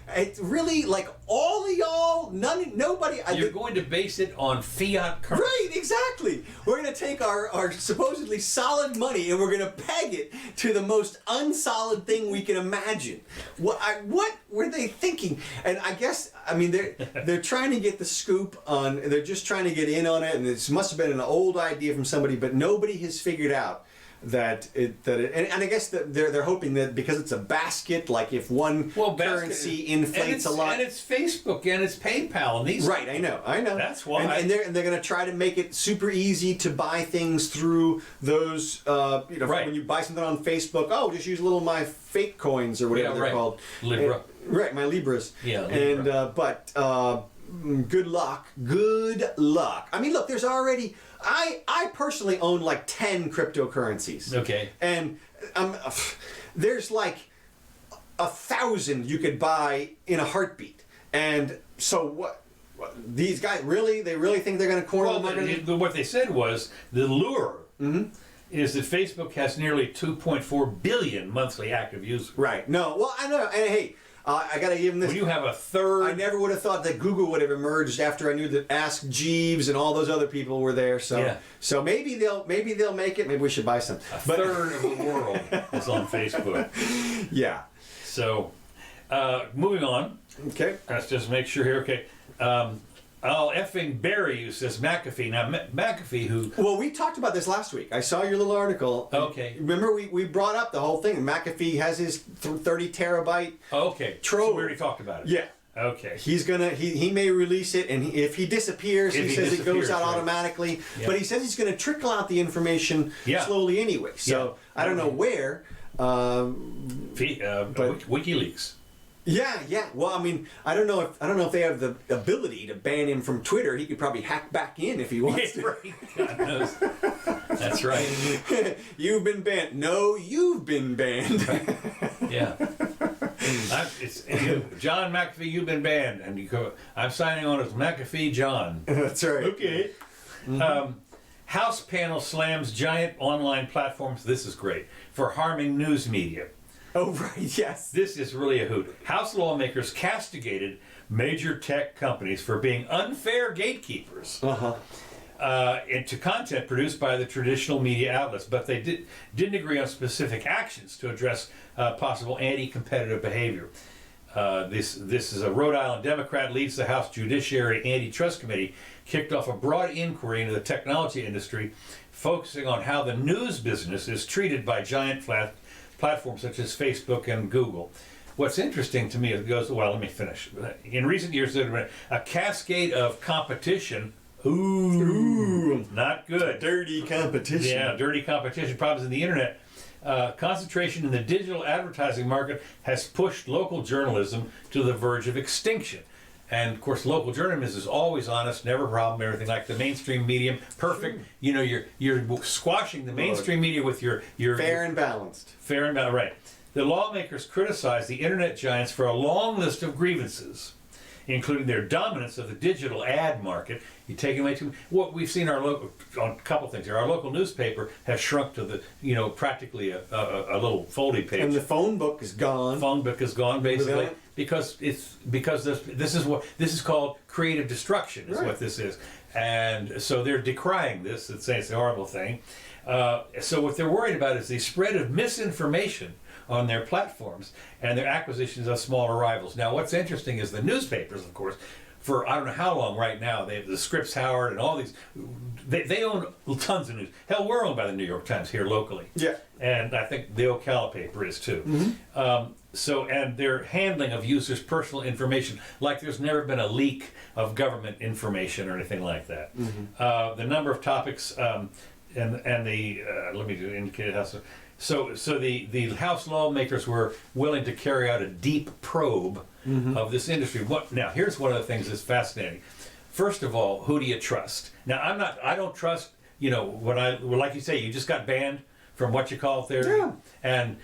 Speaker 1: It's really like all of y'all, nobody.
Speaker 2: You're going to base it on fiat currency.
Speaker 1: Right, exactly. We're going to take our supposedly solid money and we're going to peg it to the most unsolid thing we can imagine. What were they thinking? And I guess, they're trying to get the scoop on. They're just trying to get in on it, and this must have been an old idea from somebody, but nobody has figured out and I guess that they're hoping that because it's a basket, like if one currency inflates a lot,
Speaker 2: and it's Facebook and it's PayPal and these.
Speaker 1: Right, I know.
Speaker 2: That's why.
Speaker 1: And they're going to try to make it super easy to buy things through those. Right. When you buy something on Facebook, just use a little of my fake coins or whatever they're called.
Speaker 2: Libra.
Speaker 1: Right, my Libras.
Speaker 2: Yeah. Libra.
Speaker 1: And good luck. Good luck. I mean, look, there's already. I personally own like 10 cryptocurrencies.
Speaker 2: Okay.
Speaker 1: And there's like 1,000 you could buy in a heartbeat. And so what these guys they really think they're going to corner the market?
Speaker 2: What they said was the lure is that Facebook has nearly 2.4 billion monthly active users.
Speaker 1: Right. No. Well, I know. And hey, I got to give him this.
Speaker 2: When you have a third...
Speaker 1: I never would have thought that Google would have emerged after I knew that Ask Jeeves and all those other people were there. So,
Speaker 2: Yeah.
Speaker 1: so maybe they'll make it. Maybe we should buy some.
Speaker 2: A third of the world is on Facebook.
Speaker 1: Yeah.
Speaker 2: So, moving on.
Speaker 1: Okay.
Speaker 2: Let's just make sure here. Okay. I'll effing bury you, says McAfee. Now, McAfee, who...
Speaker 1: Well, we talked about this last week. I saw your little article.
Speaker 2: Okay.
Speaker 1: Remember, we brought up the whole thing. McAfee has his 30 terabyte.
Speaker 2: Okay.
Speaker 1: Trove.
Speaker 2: So we already talked about it.
Speaker 1: Yeah.
Speaker 2: Okay.
Speaker 1: He's gonna. He may release it, and if he disappears, he says it goes out automatically.
Speaker 2: Yeah.
Speaker 1: But he says he's gonna trickle out the information slowly anyway. So I don't know where.
Speaker 2: WikiLeaks.
Speaker 1: Yeah. Well, I mean, I don't know if they have the ability to ban him from Twitter. He could probably hack back in if he wants to.
Speaker 2: Right. God knows. That's right.
Speaker 1: You've been banned. No, you've been banned.
Speaker 2: Yeah. John McAfee, you've been banned, and you go. I'm signing on as McAfee John.
Speaker 1: That's right.
Speaker 2: Okay. House panel slams giant online platforms. This is great for harming news media.
Speaker 1: Oh right, yes.
Speaker 2: This is really a hoot. House lawmakers castigated major tech companies for being unfair gatekeepers into content produced by the traditional media outlets, but they didn't agree on specific actions to address possible anti-competitive behavior. This is a Rhode Island Democrat leads the House Judiciary Antitrust Committee, kicked off a broad inquiry into the technology industry, focusing on how the news business is treated by giant platforms such as Facebook and Google. What's interesting to me is it goes, well, let me finish. In recent years, there's been a cascade of competition. Ooh, not good.
Speaker 1: Dirty competition.
Speaker 2: Yeah, dirty competition. Problems in the internet. Concentration in the digital advertising market has pushed local journalism to the verge of extinction. And of course, local journalism is always honest, never a problem, everything like the mainstream medium, perfect. Sure. You know, you're squashing the mainstream media with your
Speaker 1: fair and balanced.
Speaker 2: Fair and balanced, right. The lawmakers criticized the internet giants for a long list of grievances, including their dominance of the digital ad market. You take away too. What we've seen on a couple things here. Our local newspaper has shrunk to the practically a little folding page.
Speaker 1: And the phone book is gone.
Speaker 2: Phone book is gone basically because this is called creative destruction is what this is, and so they're decrying this and saying it's a horrible thing. So what they're worried about is the spread of misinformation on their platforms and their acquisitions of smaller rivals. Now, what's interesting is the newspapers, of course, for I don't know how long right now, they have the Scripps Howard and all these, they own tons of news. Hell, we're owned by the New York Times here locally. Yeah. And I think the Ocala paper is too. Mm-hmm. And their handling of users' personal information, like there's never been a leak of government information or anything like that. Mm-hmm. The number of topics and the, let me indicate how so the House lawmakers were willing to carry out a deep probe of this industry. Now, here's one of the things that's fascinating. First of all, who do you trust? Now, I don't trust, like you say, you just got banned from what you call it there. Yeah. And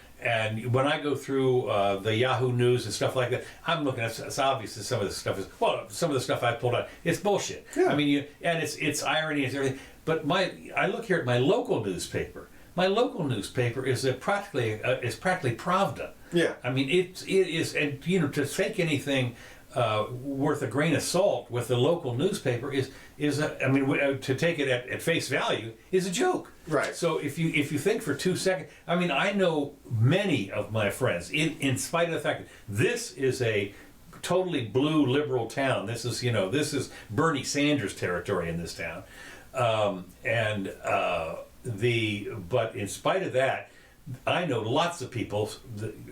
Speaker 2: when I go through the Yahoo News and stuff like that, I'm looking at, it's obvious that some of the stuff is, some of the stuff I pulled out, it's bullshit. Yeah. I mean, it's irony and everything. But I look here at my local newspaper. My local newspaper is practically Pravda. Yeah. I mean, it is, and to take anything worth a grain of salt with the local newspaper to take it at face value is a joke. Right. So if you think for 2 seconds, I mean, I know many of my friends, in spite of the fact that this is a totally blue liberal town. This is Bernie Sanders territory in this town, but in spite of that, I know lots of people,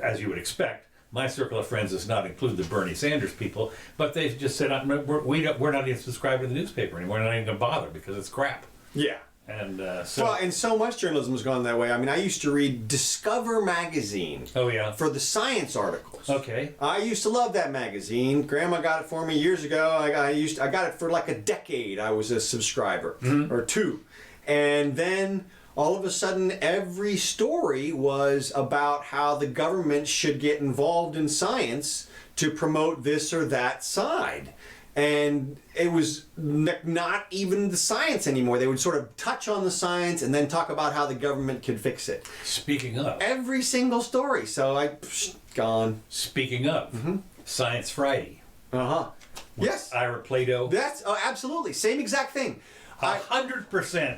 Speaker 2: as you would expect. My circle of friends does not include the Bernie Sanders people, but they've just said, we're not even subscribed to the newspaper anymore. We're not even going to bother because it's crap. Yeah. And and so much journalism has gone that way. I mean, I used to read Discover magazine. Oh yeah. For the science articles. Okay. I used to love that magazine. Grandma got it for me years ago. I got it for like a decade. I was a subscriber or two, and then all of a sudden, every story was about how the government should get involved in science to promote this or that side.
Speaker 1: and it was not even the science anymore. They would sort of touch on the science and then talk about how the government could fix it.
Speaker 2: Speaking of.
Speaker 1: Every single story. So gone.
Speaker 2: Speaking of, Science Friday.
Speaker 1: Yes.
Speaker 2: Ira Plato.
Speaker 1: That's absolutely same exact thing.
Speaker 2: 100%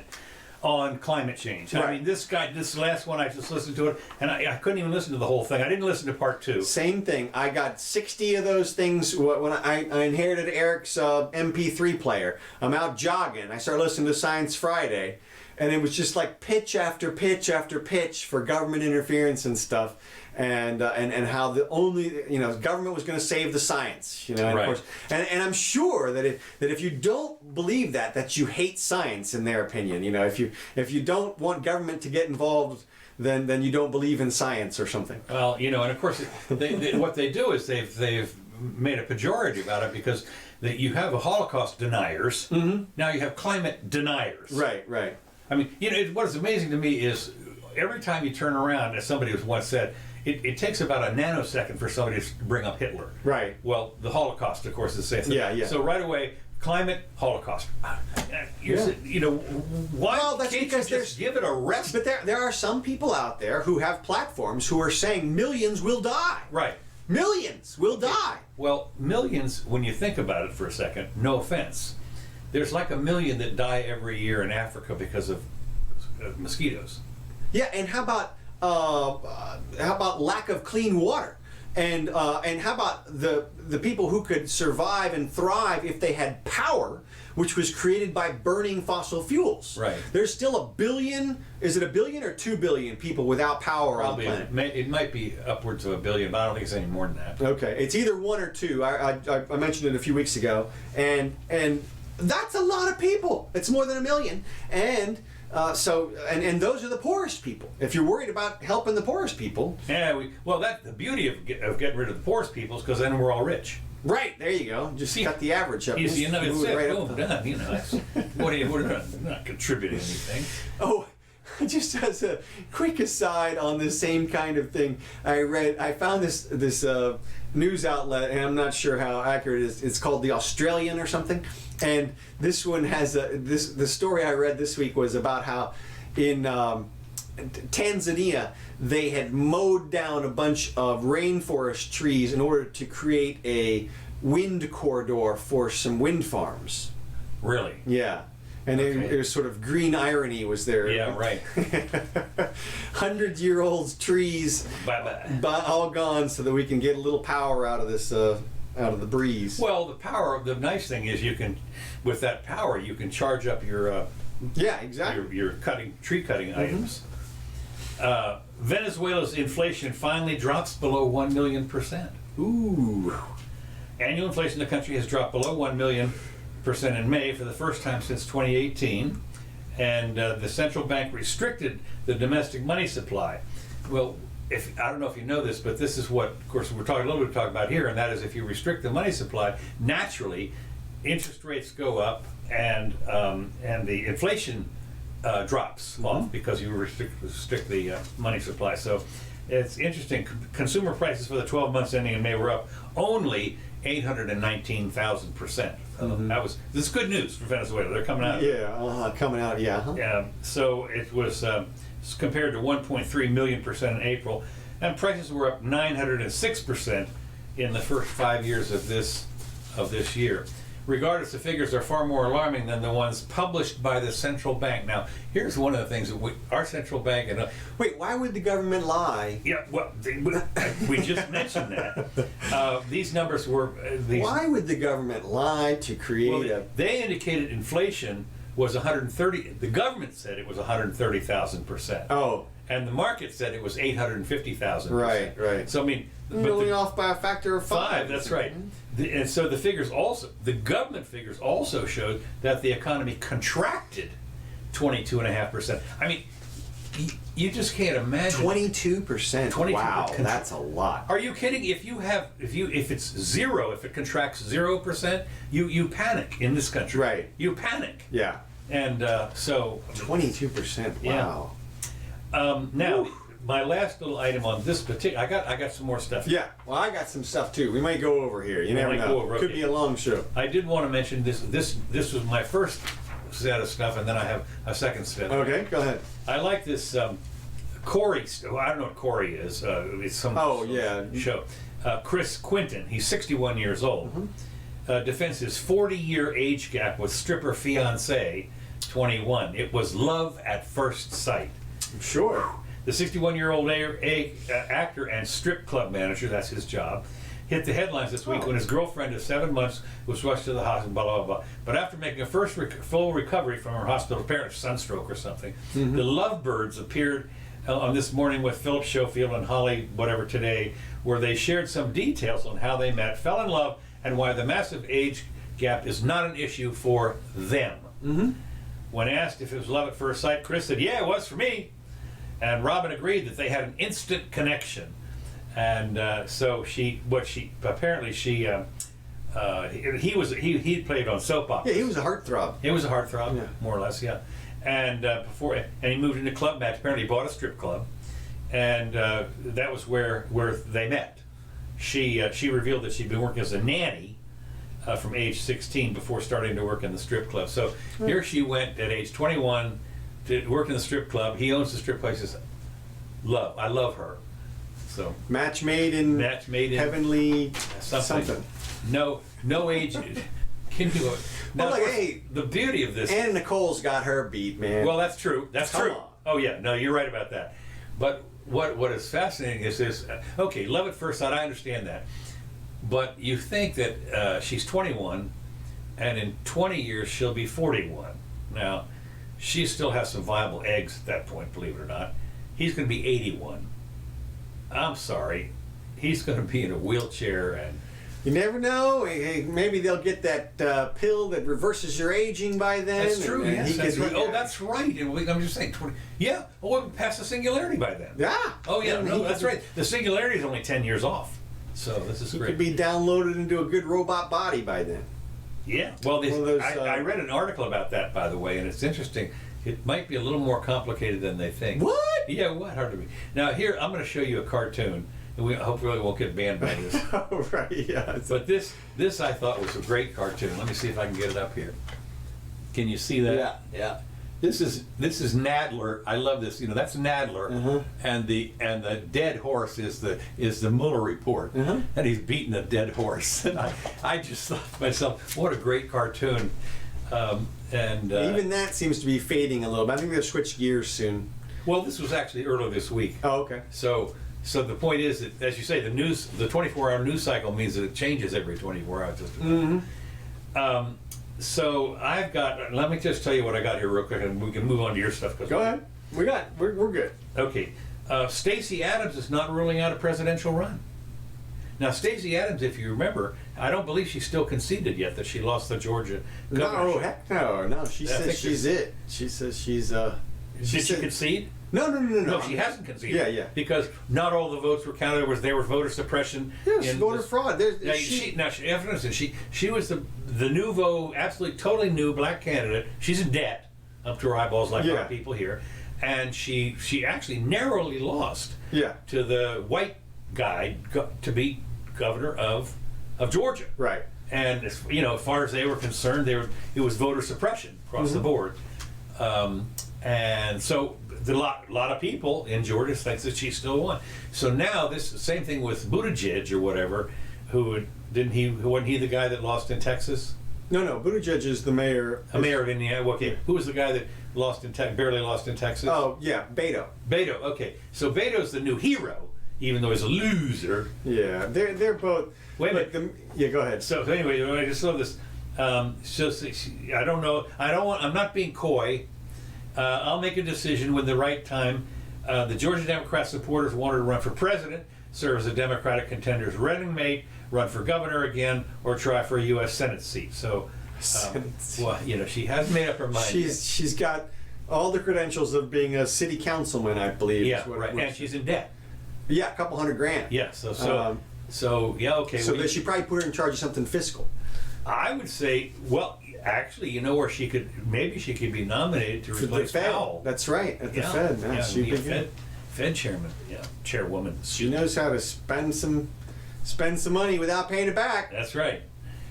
Speaker 2: on climate change.
Speaker 1: Right.
Speaker 2: I mean, this last one, I just listened to it, and I couldn't even listen to the whole thing. I didn't listen to part 2.
Speaker 1: Same thing. I got 60 of those things when I inherited Eric's MP3 player. I'm out jogging. I started listening to Science Friday, and it was just like pitch after pitch after pitch for government interference and stuff. And how the only government was going to save the science, and
Speaker 2: right.
Speaker 1: of course, and I'm sure that if you don't believe that you hate science in their opinion, if you don't want government to get involved, then you don't believe in science or something.
Speaker 2: Well, and of course, what they do is they've made a pejorative about it because you have a Holocaust deniers. Now you have climate deniers.
Speaker 1: Right.
Speaker 2: I mean, what is amazing to me is every time you turn around, as somebody was once said. It takes about a nanosecond for somebody to bring up Hitler.
Speaker 1: Right.
Speaker 2: Well, the Holocaust, of course, is the same thing.
Speaker 1: Yeah.
Speaker 2: So right away, climate, Holocaust. Why
Speaker 1: that's
Speaker 2: can't
Speaker 1: because
Speaker 2: you just give it a rest?
Speaker 1: But there are some people out there who have platforms who are saying millions will die.
Speaker 2: Right.
Speaker 1: Millions will die.
Speaker 2: Well, millions, when you think about it for a second, no offense, there's like 1 million that die every year in Africa because of mosquitoes.
Speaker 1: Yeah, and how about lack of clean water, and how about the people who could survive and thrive if they had power, which was created by burning fossil fuels?
Speaker 2: Right.
Speaker 1: There's still 1 billion. Is it 1 billion or 2 billion people without power
Speaker 2: Probably,
Speaker 1: on the planet?
Speaker 2: it might be upwards of 1 billion, but I don't think it's any more than that.
Speaker 1: Okay, it's either 1 or 2. I mentioned it a few weeks ago, and that's a lot of people. It's more than 1 million, and those are the poorest people. If you're worried about helping the poorest people,
Speaker 2: Yeah, that's the beauty of getting rid of the poorest people is because then we're all rich.
Speaker 1: right there you go. Just cut the average up.
Speaker 2: Easy enough. It's it.
Speaker 1: Right
Speaker 2: Boom,
Speaker 1: up.
Speaker 2: done. That's, what are you doing? You're not contributing anything.
Speaker 1: Oh, just as a quick aside on this same kind of thing, I found this news outlet, and I'm not sure how accurate it is. It's called The Australian or something, and this one has the story I read this week was about how in Tanzania they had mowed down a bunch of rainforest trees in order to create a wind corridor for some wind farms.
Speaker 2: Really?
Speaker 1: Yeah. And
Speaker 2: Okay.
Speaker 1: it was sort of green irony was there.
Speaker 2: Yeah, right.
Speaker 1: 100-year-old trees
Speaker 2: Bye-bye.
Speaker 1: all gone so that we can get a little power out of this out of the breeze.
Speaker 2: Well, the nice thing is with that power, you can charge up your
Speaker 1: yeah, exactly.
Speaker 2: your tree cutting items. Venezuela's inflation finally drops below 1 million %.
Speaker 1: Ooh.
Speaker 2: Annual inflation in the country has dropped below 1 million % in May for the first time since 2018, and the central bank restricted the domestic money supply. Well, I don't know if you know this, but this is what, of course, we're talking a little bit about here, and that is if you restrict the money supply, naturally, interest rates go up, and the inflation drops off because you restrict the money supply. So it's interesting. Consumer prices for the 12 months ending in May were up only 819,000%. This is good news for Venezuela. They're coming out.
Speaker 1: Yeah, coming out. Yeah.
Speaker 2: So it was compared to 1.3 million % in April, and prices were up 906% in the first 5 years of this year. Regardless, the figures are far more alarming than the ones published by the central bank. Now, here's one of the things that our central bank and
Speaker 1: Wait, why would the government lie?
Speaker 2: yeah, well, we just mentioned that these numbers were.
Speaker 1: Why would the government lie to create
Speaker 2: They indicated inflation was 130. The government said it was 130,000%.
Speaker 1: Oh.
Speaker 2: And the market said it was 850,000%.
Speaker 1: Right.
Speaker 2: So I mean,
Speaker 1: going off by a factor of 5.
Speaker 2: That's right. And so the government figures also showed that the economy contracted 22.5%. I mean, you just can't imagine.
Speaker 1: 22%. Wow, that's a lot.
Speaker 2: Are you kidding? If it's zero, if it contracts 0%, you panic in this country.
Speaker 1: Right.
Speaker 2: You panic.
Speaker 1: Yeah.
Speaker 2: And so
Speaker 1: 22%. Wow.
Speaker 2: Now, my last little item on this particular, I got some more stuff.
Speaker 1: Yeah. Well, I got some stuff too. We might go over here. You never
Speaker 2: might
Speaker 1: know.
Speaker 2: go over,
Speaker 1: Could
Speaker 2: okay.
Speaker 1: be a long show.
Speaker 2: I did want to mention this. This was my first set of stuff, and then I have a second set.
Speaker 1: Okay, go ahead.
Speaker 2: I like this Corey. I don't know what Corey is. It's some show. Chirs Quinten. He's 61 years old. Defends his 40-year age gap with stripper fiancée, 21. It was love at first sight.
Speaker 1: Sure.
Speaker 2: The 61-year-old actor and strip club manager, that's his job, hit the headlines this week when his girlfriend of 7 months was rushed to the hospital, blah, blah, blah. But after making a first full recovery from her hospital, apparently sunstroke or something, the Lovebirds appeared on This Morning with Philip Schofield and Holly whatever today, where they shared some details on how they met, fell in love, and why the massive age gap is not an issue for them. When asked if it was love at first sight, Chirs said, "Yeah, it was for me." And Robin agreed that they had an instant connection. And so he played on soap operas.
Speaker 1: Yeah, he was a heartthrob.
Speaker 2: He was a heartthrob,
Speaker 1: Yeah.
Speaker 2: more or less, yeah. And he moved into club match. Apparently, he bought a strip club, and that was where they met. She revealed that she'd been working as a nanny from age 16 before starting to work in the strip club. So here she went at age 21 to work in the strip club. He owns the strip place. Says, I love her. So
Speaker 1: Match made in heavenly something.
Speaker 2: No age. Can you? Now,
Speaker 1: Well, hey,
Speaker 2: the beauty of this.
Speaker 1: Anna Nicole's got her beat, man.
Speaker 2: Well, that's true. That's
Speaker 1: Come
Speaker 2: true.
Speaker 1: on.
Speaker 2: Oh yeah, no, you're right about that. But what is fascinating is this. Okay, love at first sight. I understand that. But you think that she's 21, and in 20 years she'll be 41. Now, she still has some viable eggs at that point, believe it or not. He's going to be 81. I'm sorry. He's going to be in a wheelchair, and
Speaker 1: you never know. Hey, maybe they'll get that pill that reverses your aging by then.
Speaker 2: that's true.
Speaker 1: and
Speaker 2: Yes,
Speaker 1: he
Speaker 2: that's
Speaker 1: could-
Speaker 2: right. Oh, that's right. And I'm just saying, 20. Yeah. Oh, we'll pass the singularity by then.
Speaker 1: Yeah.
Speaker 2: Oh yeah.
Speaker 1: And
Speaker 2: No,
Speaker 1: he
Speaker 2: that's
Speaker 1: could-
Speaker 2: right. The singularity is only 10 years off. So this is
Speaker 1: He
Speaker 2: great.
Speaker 1: could be downloaded into a good robot body by then.
Speaker 2: Yeah. Well,
Speaker 1: One of those,
Speaker 2: I read an article about that, by the way, and it's interesting. It might be a little more complicated than they think.
Speaker 1: What?
Speaker 2: Yeah, what? Hard to be. Now, here, I'm going to show you a cartoon, and we hopefully won't get banned by this.
Speaker 1: Oh, right, yeah.
Speaker 2: But this I thought was a great cartoon. Let me see if I can get it up here. Can you see that?
Speaker 1: Yeah, yeah.
Speaker 2: This is Nadler. I love this. You know, that's Nadler, and the dead horse is the Mueller report, and he's beating a dead horse. And I just thought to myself, what a great cartoon.
Speaker 1: Even that seems to be fading a little bit. I think they'll switch gears soon.
Speaker 2: Well, this was actually earlier this week.
Speaker 1: Oh, okay.
Speaker 2: So the point is that, as you say, the 24-hour news cycle means that it changes every 24 hours. Just about. So I've got. Let me just tell you what I got here real quick, and we can move on to your stuff.
Speaker 1: Go ahead. We're good.
Speaker 2: Okay. Stacy Adams is not ruling out a presidential run. Now, Stacy Adams, if you remember, I don't believe she's still conceded yet that she lost the Georgia governorship.
Speaker 1: No, heck no. No, she says she's it. She says she's
Speaker 2: Did she concede?
Speaker 1: No.
Speaker 2: No, she hasn't conceded.
Speaker 1: Yeah.
Speaker 2: Because not all the votes were counted. There was voter suppression.
Speaker 1: Yes, voter fraud.
Speaker 2: She was the nouveau, absolutely, totally new black candidate. She's in debt up to her eyeballs, like a lot of people here, and she actually narrowly lost to the white guy to be governor of Georgia.
Speaker 1: Right.
Speaker 2: And as far as they were concerned, it was voter suppression across the board, and so a lot of people in Georgia thinks that she still won. So now this same thing with Buttigieg or whatever, wasn't he the guy that lost in Texas?
Speaker 1: No. Buttigieg is the mayor.
Speaker 2: Mayor of Indiana. Okay, who was the guy that barely lost in Texas?
Speaker 1: Oh yeah, Beto.
Speaker 2: Beto. Okay, so Beto's the new hero, even though he's a loser.
Speaker 1: Yeah, they're both.
Speaker 2: Wait a minute.
Speaker 1: Go ahead.
Speaker 2: So anyway, I just saw this. I don't know. I'm not being coy. I'll make a decision when the right time. The Georgia Democrat supporters wanted to run for president, serve as a Democratic contender's running mate, run for governor again, or try for a U.S. Senate seat. So, she hasn't made up her mind.
Speaker 1: She's got all the credentials of being a city councilman, I believe.
Speaker 2: Yeah, right. And she's in debt.
Speaker 1: Yeah, a couple $100,000.
Speaker 2: Yeah. So yeah, okay.
Speaker 1: So they should probably put her in charge of something fiscal.
Speaker 2: I would say, well, actually, you know where she could be nominated to replace
Speaker 1: the Fed.
Speaker 2: Powell.
Speaker 1: That's right, at the Fed.
Speaker 2: Yeah,
Speaker 1: She'd be
Speaker 2: Fed. Fed chairman, yeah, chairwoman.
Speaker 1: She knows how to spend some money without paying it back.
Speaker 2: That's right.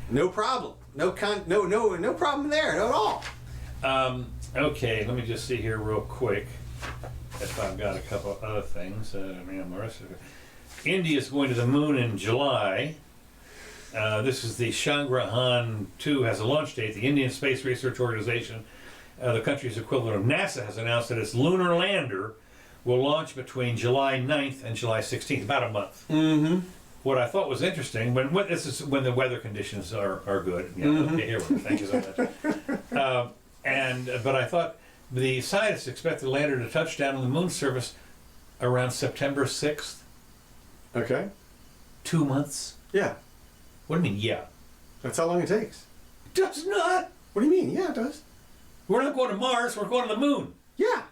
Speaker 1: No problem. No problem there, not at all.
Speaker 2: Okay, let me just see here real quick if I've got a couple of other things. India's going to the moon in July. This is the Chandrayaan 2 has a launch date. The Indian Space Research Organization, the country's equivalent of NASA, has announced that its lunar lander will launch between July 9th and July 16th, about a month.
Speaker 1: Mm-hmm.
Speaker 2: What I thought was interesting, this is when the weather conditions are good. Yeah, okay, here we go. Thank you so much. But I thought the scientists expect the lander to touch down on the moon surface around September 6th.
Speaker 1: Okay.
Speaker 2: 2 months.
Speaker 1: Yeah.
Speaker 2: What do you mean, yeah?
Speaker 1: That's how long it takes.
Speaker 2: Does not.
Speaker 1: What do you mean? Yeah, it does.
Speaker 2: We're not going to Mars, we're going to the moon.
Speaker 1: Yeah.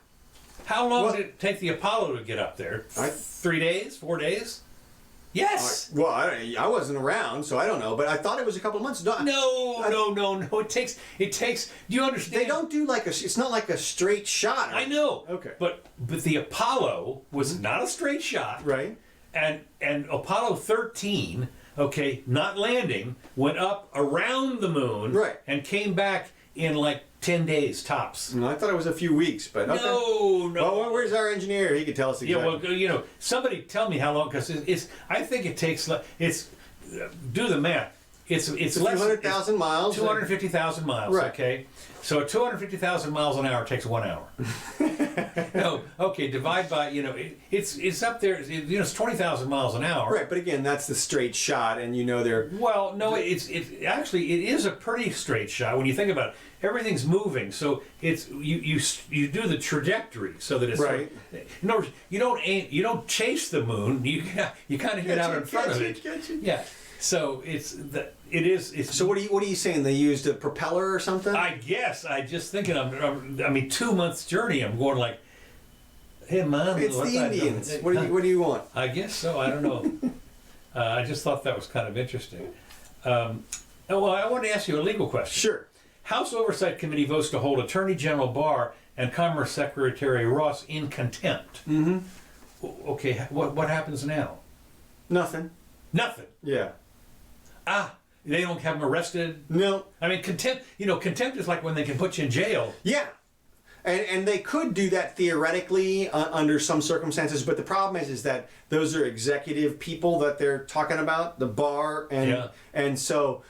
Speaker 2: How long did it take the Apollo to get up there? 3 days? 4 days? Yes!
Speaker 1: Well, I wasn't around, so I don't know, but I thought it was a couple of months.
Speaker 2: No. It takes, do you understand?
Speaker 1: They don't do it's not like a straight shot.
Speaker 2: I know.
Speaker 1: Okay.
Speaker 2: But the Apollo was not a straight shot.
Speaker 1: Right.
Speaker 2: And Apollo 13, okay, not landing, went up around the moon.
Speaker 1: Right.
Speaker 2: And came back in like 10 days tops.
Speaker 1: I thought it was a few weeks, but okay.
Speaker 2: No.
Speaker 1: Well, where's our engineer? He could tell us exactly.
Speaker 2: Yeah, well, somebody tell me how long, because I think it takes, do the math. It's less
Speaker 1: 200,000 miles.
Speaker 2: 250,000 miles,
Speaker 1: right.
Speaker 2: Okay? So 250,000 miles an hour takes 1 hour. No, okay, divide by, it's up there, it's 20,000 miles an hour.
Speaker 1: Right, but again, that's the straight shot, and they're...
Speaker 2: Well, no, it is a pretty straight shot when you think about it. Everything's moving, so it's you do the trajectory so that it's
Speaker 1: right.
Speaker 2: In other words, you don't chase the moon. You kind of get out in front of it. Yeah. So it's.
Speaker 1: So what are you saying? They used a propeller or something?
Speaker 2: I guess. I just thinking. I mean, 2 months journey. I'm going like, hey man,
Speaker 1: it's the Indians. What do you want?
Speaker 2: I guess so. I don't know. I just thought that was kind of interesting. Well, I want to ask you a legal question.
Speaker 1: Sure.
Speaker 2: House Oversight Committee votes to hold Attorney General Barr and Commerce Secretary Ross in contempt.
Speaker 1: Mm-hmm.
Speaker 2: Okay, what happens now?
Speaker 1: Nothing.
Speaker 2: Nothing.
Speaker 1: Yeah.
Speaker 2: They don't have them arrested?
Speaker 1: No.
Speaker 2: I mean, contempt, contempt is like when they can put you in jail.
Speaker 1: Yeah. And they could do that theoretically under some circumstances, but the problem is that those are executive people that they're talking about, the Barr, and so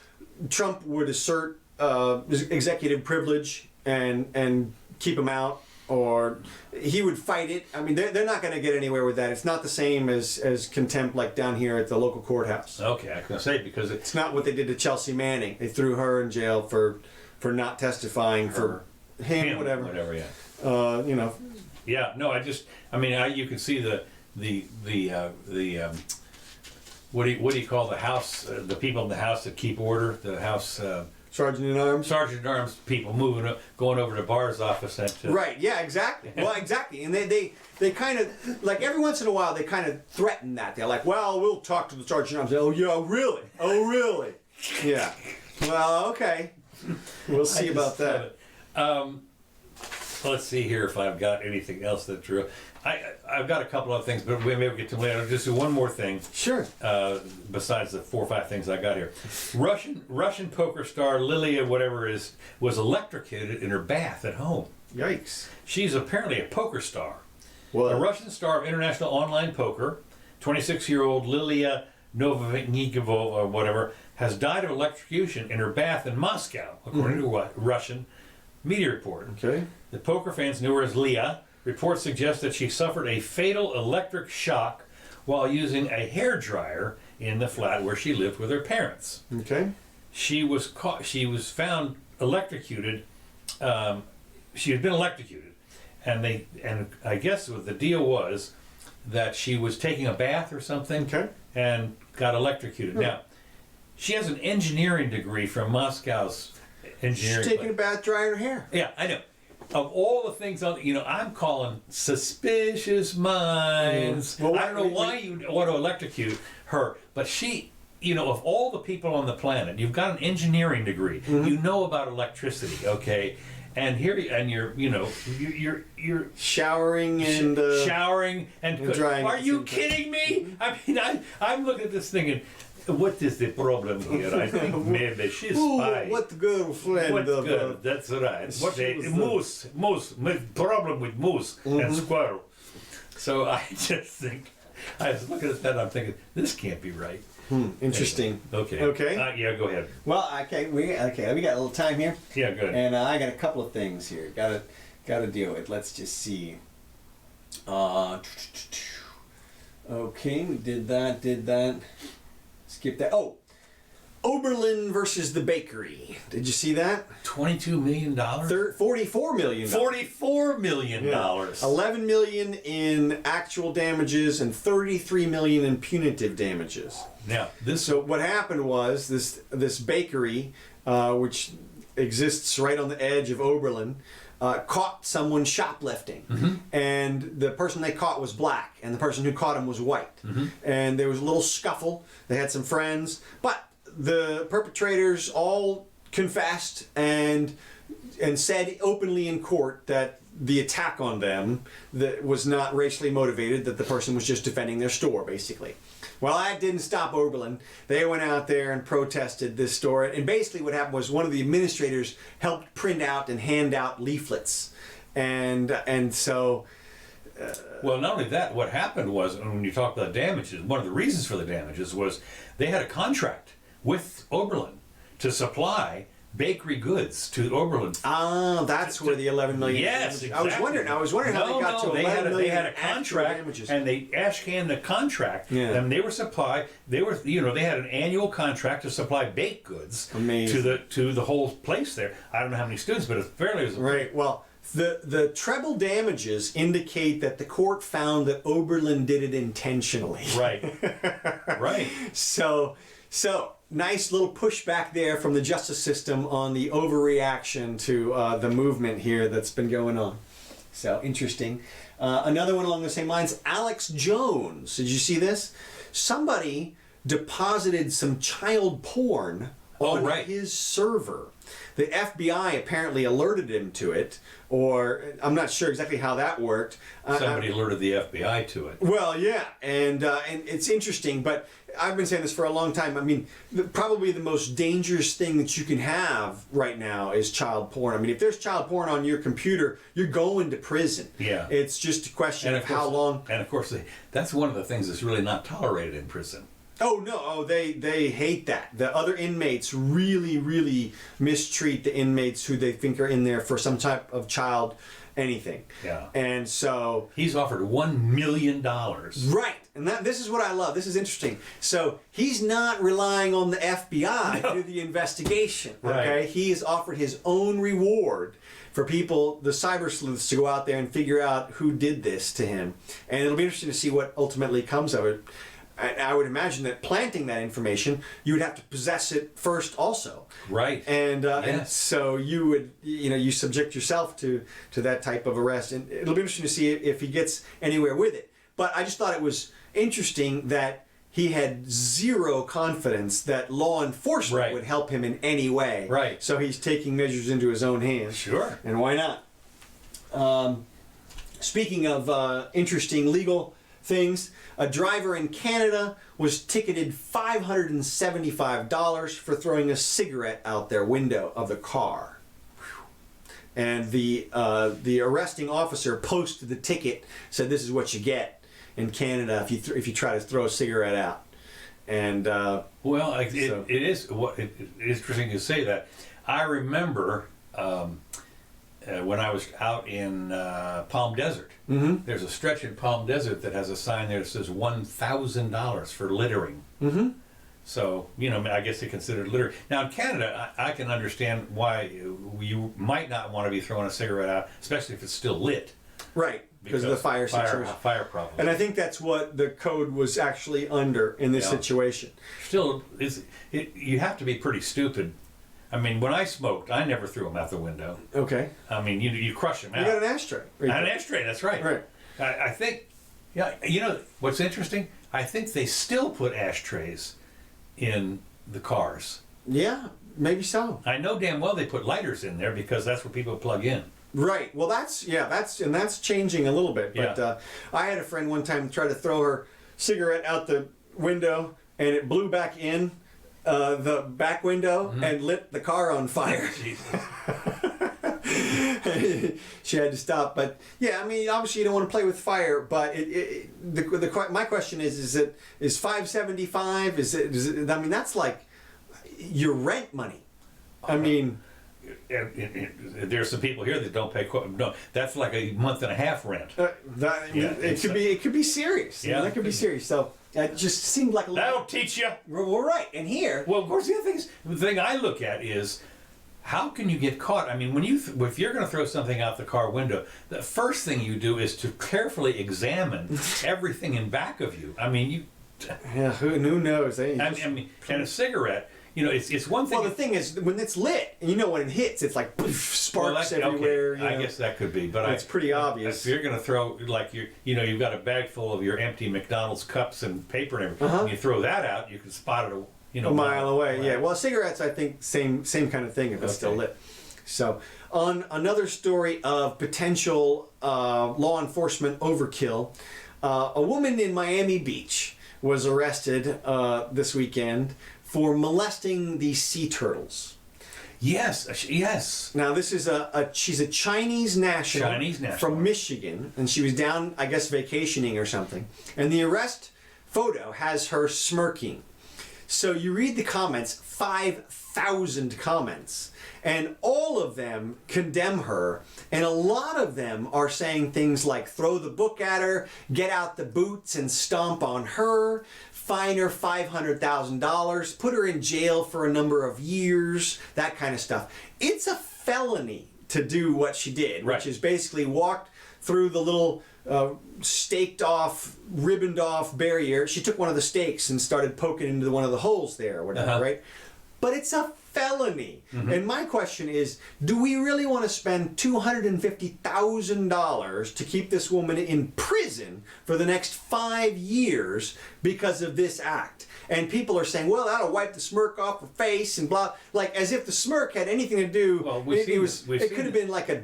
Speaker 1: Trump would assert executive privilege and keep him out, or he would fight it. I mean, they're not going to get anywhere with that. It's not the same as contempt like down here at the local courthouse.
Speaker 2: Okay, I was going to say, because
Speaker 1: it's not what they did to Chelsea Manning. They threw her in jail for not testifying for him, whatever.
Speaker 2: Whatever, yeah. Yeah, no, you can see the what do you call the House, the people in the House that keep order, the House...
Speaker 1: Sergeant at
Speaker 2: Arms people going over to Barr's office.
Speaker 1: Right, yeah, exactly. Well, exactly. And they kind of, like every once in a while, they kind of threaten that. They're like, well, we'll talk to the Sergeant at Arms. Oh, yeah, really? Oh, really? Yeah. Well, okay. We'll see about that.
Speaker 2: Let's see here if I've got anything else that's true. I've got a couple of things, but maybe we'll get to them later. I'll just do one more thing.
Speaker 1: Sure.
Speaker 2: Besides the 4 or 5 things I got here. Russian poker star Lilia, was electrocuted in her bath at home.
Speaker 1: Yikes.
Speaker 2: She's apparently a poker star.
Speaker 1: What?
Speaker 2: A Russian star of international online poker, 26-year-old Lilia Novikova or whatever, has died of electrocution in her bath in Moscow, according to a Russian media report.
Speaker 1: Okay.
Speaker 2: The poker fans knew her as Leah. Reports suggest that she suffered a fatal electric shock while using a hairdryer in the flat where she lived with her parents.
Speaker 1: Okay.
Speaker 2: She was found electrocuted. She had been electrocuted, and I guess what the deal was that she was taking a bath or something,
Speaker 1: okay,
Speaker 2: and got electrocuted.
Speaker 1: Oh.
Speaker 2: Now, she has an engineering degree from Moscow's engineering.
Speaker 1: She's taking a bath drying her hair.
Speaker 2: Yeah, I know. Of all the things, I'm calling suspicious minds. Well, I don't know why you want to electrocute her, but she, of all the people on the planet, you've got an engineering degree. Mm-hmm. You know about electricity, okay? you're
Speaker 1: showering and
Speaker 2: showering and
Speaker 1: drying.
Speaker 2: Are you kidding me? I mean, I'm looking at this thinking, what is the problem here? I think maybe she's spy.
Speaker 1: What girlfriend?
Speaker 2: What girl? That's right. What moose problem with moose and squirrel. So I just think, I was looking at that and I'm thinking, this can't be right.
Speaker 1: Interesting.
Speaker 2: Okay.
Speaker 1: Okay.
Speaker 2: Yeah, go ahead.
Speaker 1: Well, we got a little time here.
Speaker 2: Yeah, good.
Speaker 1: And I got a couple of things here. Got to deal with. Let's just see. Okay, we did that. Skip that. Oh, Oberlin versus the bakery. Did you see that?
Speaker 2: $22 million?
Speaker 1: $44 million.
Speaker 2: $44 million.
Speaker 1: Yeah. $11 million in actual damages and $33 million in punitive damages.
Speaker 2: Now,
Speaker 1: So what happened was this bakery, which exists right on the edge of Oberlin, caught someone shoplifting, and the person they caught was black, and the person who caught him was white, and there was a little scuffle. They had some friends, but the perpetrators all confessed and said openly in court that the attack on them that was not racially motivated, that the person was just defending their store, basically. Well, that didn't stop Oberlin. They went out there and protested this store. And basically what happened was one of the administrators helped print out and hand out leaflets. And so...
Speaker 2: well, not only that, what happened was, when you talk about damages, one of the reasons for the damages was they had a contract with Oberlin to supply bakery goods to Oberlin.
Speaker 1: Ah, that's where the $11 million.
Speaker 2: Yes, exactly.
Speaker 1: I was wondering how they got to $11 million.
Speaker 2: They had a contract, and they ash-canned the contract.
Speaker 1: Yeah.
Speaker 2: And they had an annual contract to supply baked goods.
Speaker 1: Amazing.
Speaker 2: to the whole place there. I don't know how many students, but it's fairly.
Speaker 1: Right. Well, the treble damages indicate that the court found that Oberlin did it intentionally.
Speaker 2: Right. Right.
Speaker 1: So nice little pushback there from the justice system on the overreaction to the movement here that's been going on. So interesting. Another one along the same lines, Alex Jones. Did you see this? Somebody deposited some child porn on his server. The FBI apparently alerted him to it, or I'm not sure exactly how that worked.
Speaker 2: Somebody alerted the FBI to it.
Speaker 1: Well, yeah, and it's interesting, but I've been saying this for a long time. I mean, probably the most dangerous thing that you can have right now is child porn. I mean, if there's child porn on your computer, you're going to prison.
Speaker 2: Yeah.
Speaker 1: It's just a question of how long.
Speaker 2: And of course, that's one of the things that's really not tolerated in prison.
Speaker 1: Oh no! Oh, they hate that. The other inmates really mistreat the inmates who they think are in there for some type of child anything.
Speaker 2: Yeah.
Speaker 1: And so
Speaker 2: he's offered $1 million.
Speaker 1: Right, and this is what I love. This is interesting. So he's not relying on the FBI to do the investigation. Okay,
Speaker 2: Right.
Speaker 1: He's offered his own reward for people, the cyber sleuths, to go out there and figure out who did this to him. And it'll be interesting to see what ultimately comes of it. I would imagine that planting that information, you would have to possess it first also.
Speaker 2: Right.
Speaker 1: And
Speaker 2: Yes.
Speaker 1: so you would, you subject yourself to that type of arrest. And it'll be interesting to see if he gets anywhere with it. But I just thought it was interesting that he had zero confidence that law enforcement would help him in any way.
Speaker 2: Right.
Speaker 1: So he's taking measures into his own hands.
Speaker 2: Sure.
Speaker 1: And why not? Speaking of interesting legal things, a driver in Canada was ticketed $575 for throwing a cigarette out their window of the car. And the arresting officer posted the ticket, said this is what you get in Canada if you try to throw a cigarette out. And
Speaker 2: well, it is interesting you say that. I remember when I was out in Palm Desert.
Speaker 1: Mm-hmm.
Speaker 2: There's a stretch in Palm Desert that has a sign there that says $1,000 for littering.
Speaker 1: Mm-hmm.
Speaker 2: So, I guess they consider it littering. Now, in Canada, I can understand why you might not want to be throwing a cigarette out, especially if it's still lit.
Speaker 1: Right, because of the fire situation.
Speaker 2: Fire problem.
Speaker 1: And I think that's what the code was actually under in this situation.
Speaker 2: Still, you have to be pretty stupid. I mean, when I smoked, I never threw them out the window.
Speaker 1: Okay.
Speaker 2: I mean, you crush them out.
Speaker 1: You got an ashtray.
Speaker 2: An ashtray, that's right.
Speaker 1: Right.
Speaker 2: I think, what's interesting? I think they still put ashtrays in the cars.
Speaker 1: Yeah. Maybe so.
Speaker 2: I know damn well they put lighters in there because that's where people plug in.
Speaker 1: Right. Well, that's changing a little bit. But I had a friend one time try to throw her cigarette out the window, and it blew back in the back window and lit the car on fire.
Speaker 2: Jesus.
Speaker 1: She had to stop. But yeah, I mean, obviously you don't want to play with fire. But my question is it $575? Is it? I mean, that's like your rent money. I mean.
Speaker 2: There's some people here that don't pay. No, that's like a month and a half rent.
Speaker 1: It could be serious.
Speaker 2: Yeah,
Speaker 1: that could be serious. So it just seemed like a little.
Speaker 2: That'll teach you.
Speaker 1: Well, right. And here.
Speaker 2: Well, of course, the thing I look at is how can you get caught? I mean, if you're going to throw something out the car window, the first thing you do is to carefully examine everything in back of you. I mean,
Speaker 1: Yeah, who knows?
Speaker 2: I mean, and a cigarette. You know, it's one thing.
Speaker 1: Well, the thing is, when it's lit, and you know when it hits, it's like poof, sparks everywhere.
Speaker 2: Okay. I guess that could be, but
Speaker 1: it's pretty obvious.
Speaker 2: If you're going to throw, like you've got a bag full of your empty McDonald's cups and paper and everything, and you throw that out, you can spot it
Speaker 1: a mile away. Yeah. Well, cigarettes, I think, same kind of thing if it's still lit. So, on another story of potential law enforcement overkill, a woman in Miami Beach was arrested this weekend for molesting the sea turtles.
Speaker 2: Yes.
Speaker 1: Now this is she's a Chinese national from Michigan, and she was down, I guess, vacationing or something. And the arrest photo has her smirking. So you read the comments, 5,000 comments, and all of them condemn her, and a lot of them are saying things like throw the book at her, get out the boots and stomp on her, fine her $500,000, put her in jail for a number of years, that kind of stuff. It's a felony to do what she did, which is basically walked through the little staked off, ribboned off barrier. She took one of the stakes and started poking into one of the holes there or whatever, right? But it's a felony. And my question is, do we really want to spend $250,000 to keep this woman in prison for the next 5 years because of this act? And people are saying, well, that'll wipe the smirk off her face and blah, like as if the smirk had anything to do.
Speaker 2: Well,
Speaker 1: it could have been like a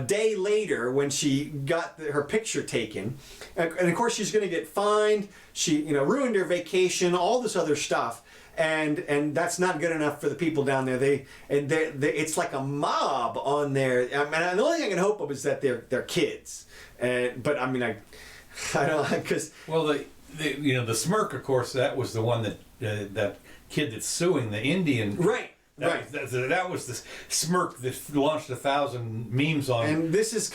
Speaker 1: day later when she got her picture taken. And of course she's going to get fined. She ruined her vacation, all this other stuff. And that's not good enough for the people down there. It's like a mob on there. I mean, the only thing I can hope of is that they're kids. But I mean, I don't, because
Speaker 2: the smirk, of course, that was the one that kid that's suing the Indian.
Speaker 1: Right.
Speaker 2: That was the smirk that launched 1,000 memes on.
Speaker 1: And this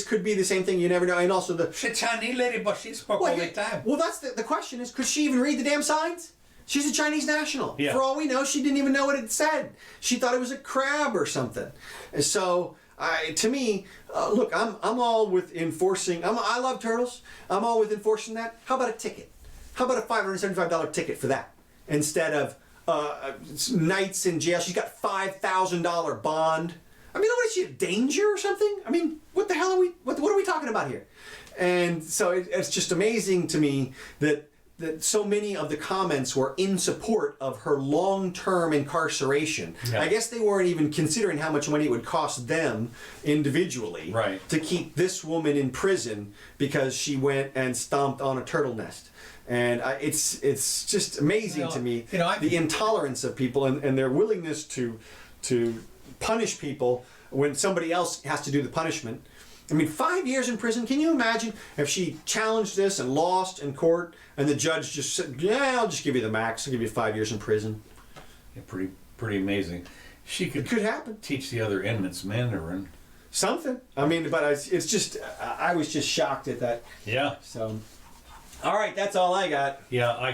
Speaker 1: could be the same thing. You never know. And also
Speaker 2: she's a Chinese lady, but she spoke all the time.
Speaker 1: Well, that's the question is, could she even read the damn signs? She's a Chinese national.
Speaker 2: Yeah.
Speaker 1: For all we know, she didn't even know what it said. She thought it was a crab or something. So, to me, look, I'm all with enforcing. I love turtles. I'm all with enforcing that. How about a ticket? How about a $575 ticket for that instead of nights in jail? She's got $5,000 bond. I mean, what is she, a danger or something? I mean, what the hell are we? What are we talking about here? And so it's just amazing to me that so many of the comments were in support of her long-term incarceration. Yeah. I guess they weren't even considering how much money it would cost them individually to keep this woman in prison because she went and stomped on a turtle nest. And it's just amazing to me, the intolerance of people and their willingness to punish people when somebody else has to do the punishment. I mean, 5 years in prison. Can you imagine if she challenged this and lost in court, and the judge just said, "Yeah, I'll just give you the max. I'll give you 5 years in prison."
Speaker 2: Yeah, pretty amazing.
Speaker 1: It could happen.
Speaker 2: Teach the other inmates Mandarin.
Speaker 1: Something. I mean, but it's just I was just shocked at that.
Speaker 2: Yeah.
Speaker 1: So, all right, that's all I got.
Speaker 2: Yeah,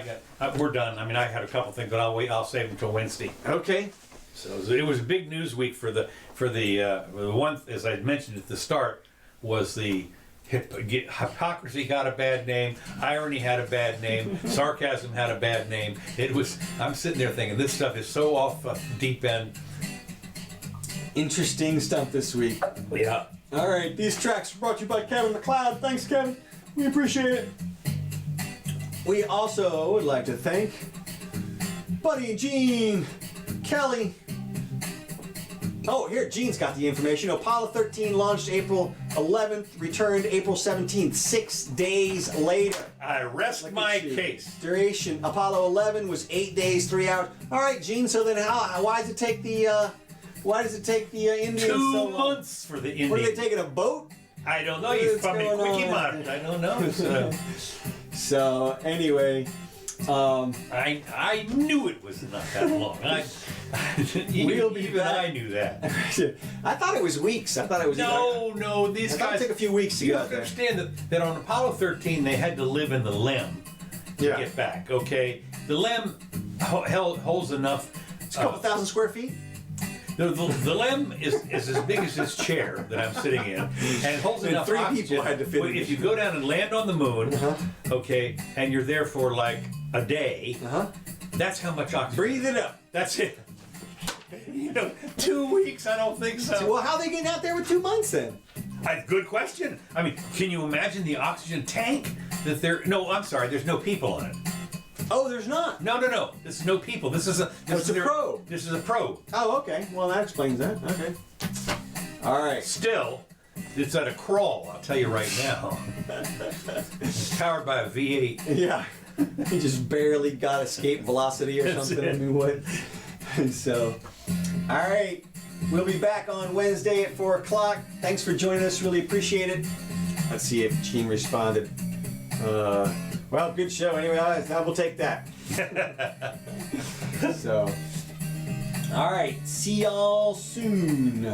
Speaker 2: we're done. I mean, I had a couple things, but I'll save them until Wednesday.
Speaker 1: Okay.
Speaker 2: So it was a big news week for the one, as I mentioned at the start, was the hypocrisy got a bad name, irony had a bad name, sarcasm had a bad name. I'm sitting there thinking, this stuff is so off the deep end.
Speaker 1: Interesting stuff this week.
Speaker 2: Yeah.
Speaker 1: All right, these tracks are brought to you by Kevin McLeod. Thanks, Kevin. We appreciate it. We also would like to thank Buddy Gene, Kelly. Oh, here, Gene's got the information. Apollo 13 launched April 11th, returned April 17th, 6 days later.
Speaker 2: I rest my case.
Speaker 1: Duration, Apollo 11 was 8 days, 3 hours. All right, Gene, so then why does it take the Indians
Speaker 2: 2
Speaker 1: so long?
Speaker 2: months for the Indians.
Speaker 1: What, are they taking a boat?
Speaker 2: I don't know. You from me quickie mart. I don't know.
Speaker 1: So anyway,
Speaker 2: I knew it was not that long.
Speaker 1: We'll be
Speaker 2: even
Speaker 1: back.
Speaker 2: I knew that.
Speaker 1: I thought it was weeks. I thought it was
Speaker 2: No, these
Speaker 1: I thought
Speaker 2: guys.
Speaker 1: it took a few weeks to
Speaker 2: You
Speaker 1: get
Speaker 2: have to
Speaker 1: there.
Speaker 2: understand that on Apollo 13 they had to live in the LEM to
Speaker 1: Yeah.
Speaker 2: get back. Okay, the LEM holds enough.
Speaker 1: It's a couple thousand square feet.
Speaker 2: The LEM is as big as this chair that I'm sitting in, and it holds
Speaker 1: And
Speaker 2: enough
Speaker 1: 3
Speaker 2: oxygen.
Speaker 1: people had to fit
Speaker 2: But
Speaker 1: in
Speaker 2: if
Speaker 1: it.
Speaker 2: you go down and land on the moon, okay, and you're there for like a day, that's how much oxygen.
Speaker 1: Breathe it up.
Speaker 2: That's it. 2 weeks? I don't think so.
Speaker 1: Well, how are they getting out there with 2 months then?
Speaker 2: Good question. I mean, can you imagine the oxygen tank that they're? No, I'm sorry. There's no people on it.
Speaker 1: Oh, there's not.
Speaker 2: No. This is no people. This is a.
Speaker 1: It's a probe.
Speaker 2: This is a probe.
Speaker 1: Oh, okay. Well, that explains that. Okay. All right.
Speaker 2: Still, it's at a crawl. I'll tell you right now. It's powered by a V8.
Speaker 1: Yeah. He just barely got escape velocity or
Speaker 2: That's
Speaker 1: something.
Speaker 2: it.
Speaker 1: I mean, what? So, all right. We'll be back on Wednesday at 4 o'clock. Thanks for joining us. Really appreciate it. Let's see if Gene responded. Well, good show. Anyway, we'll take that. So, all right. See y'all soon.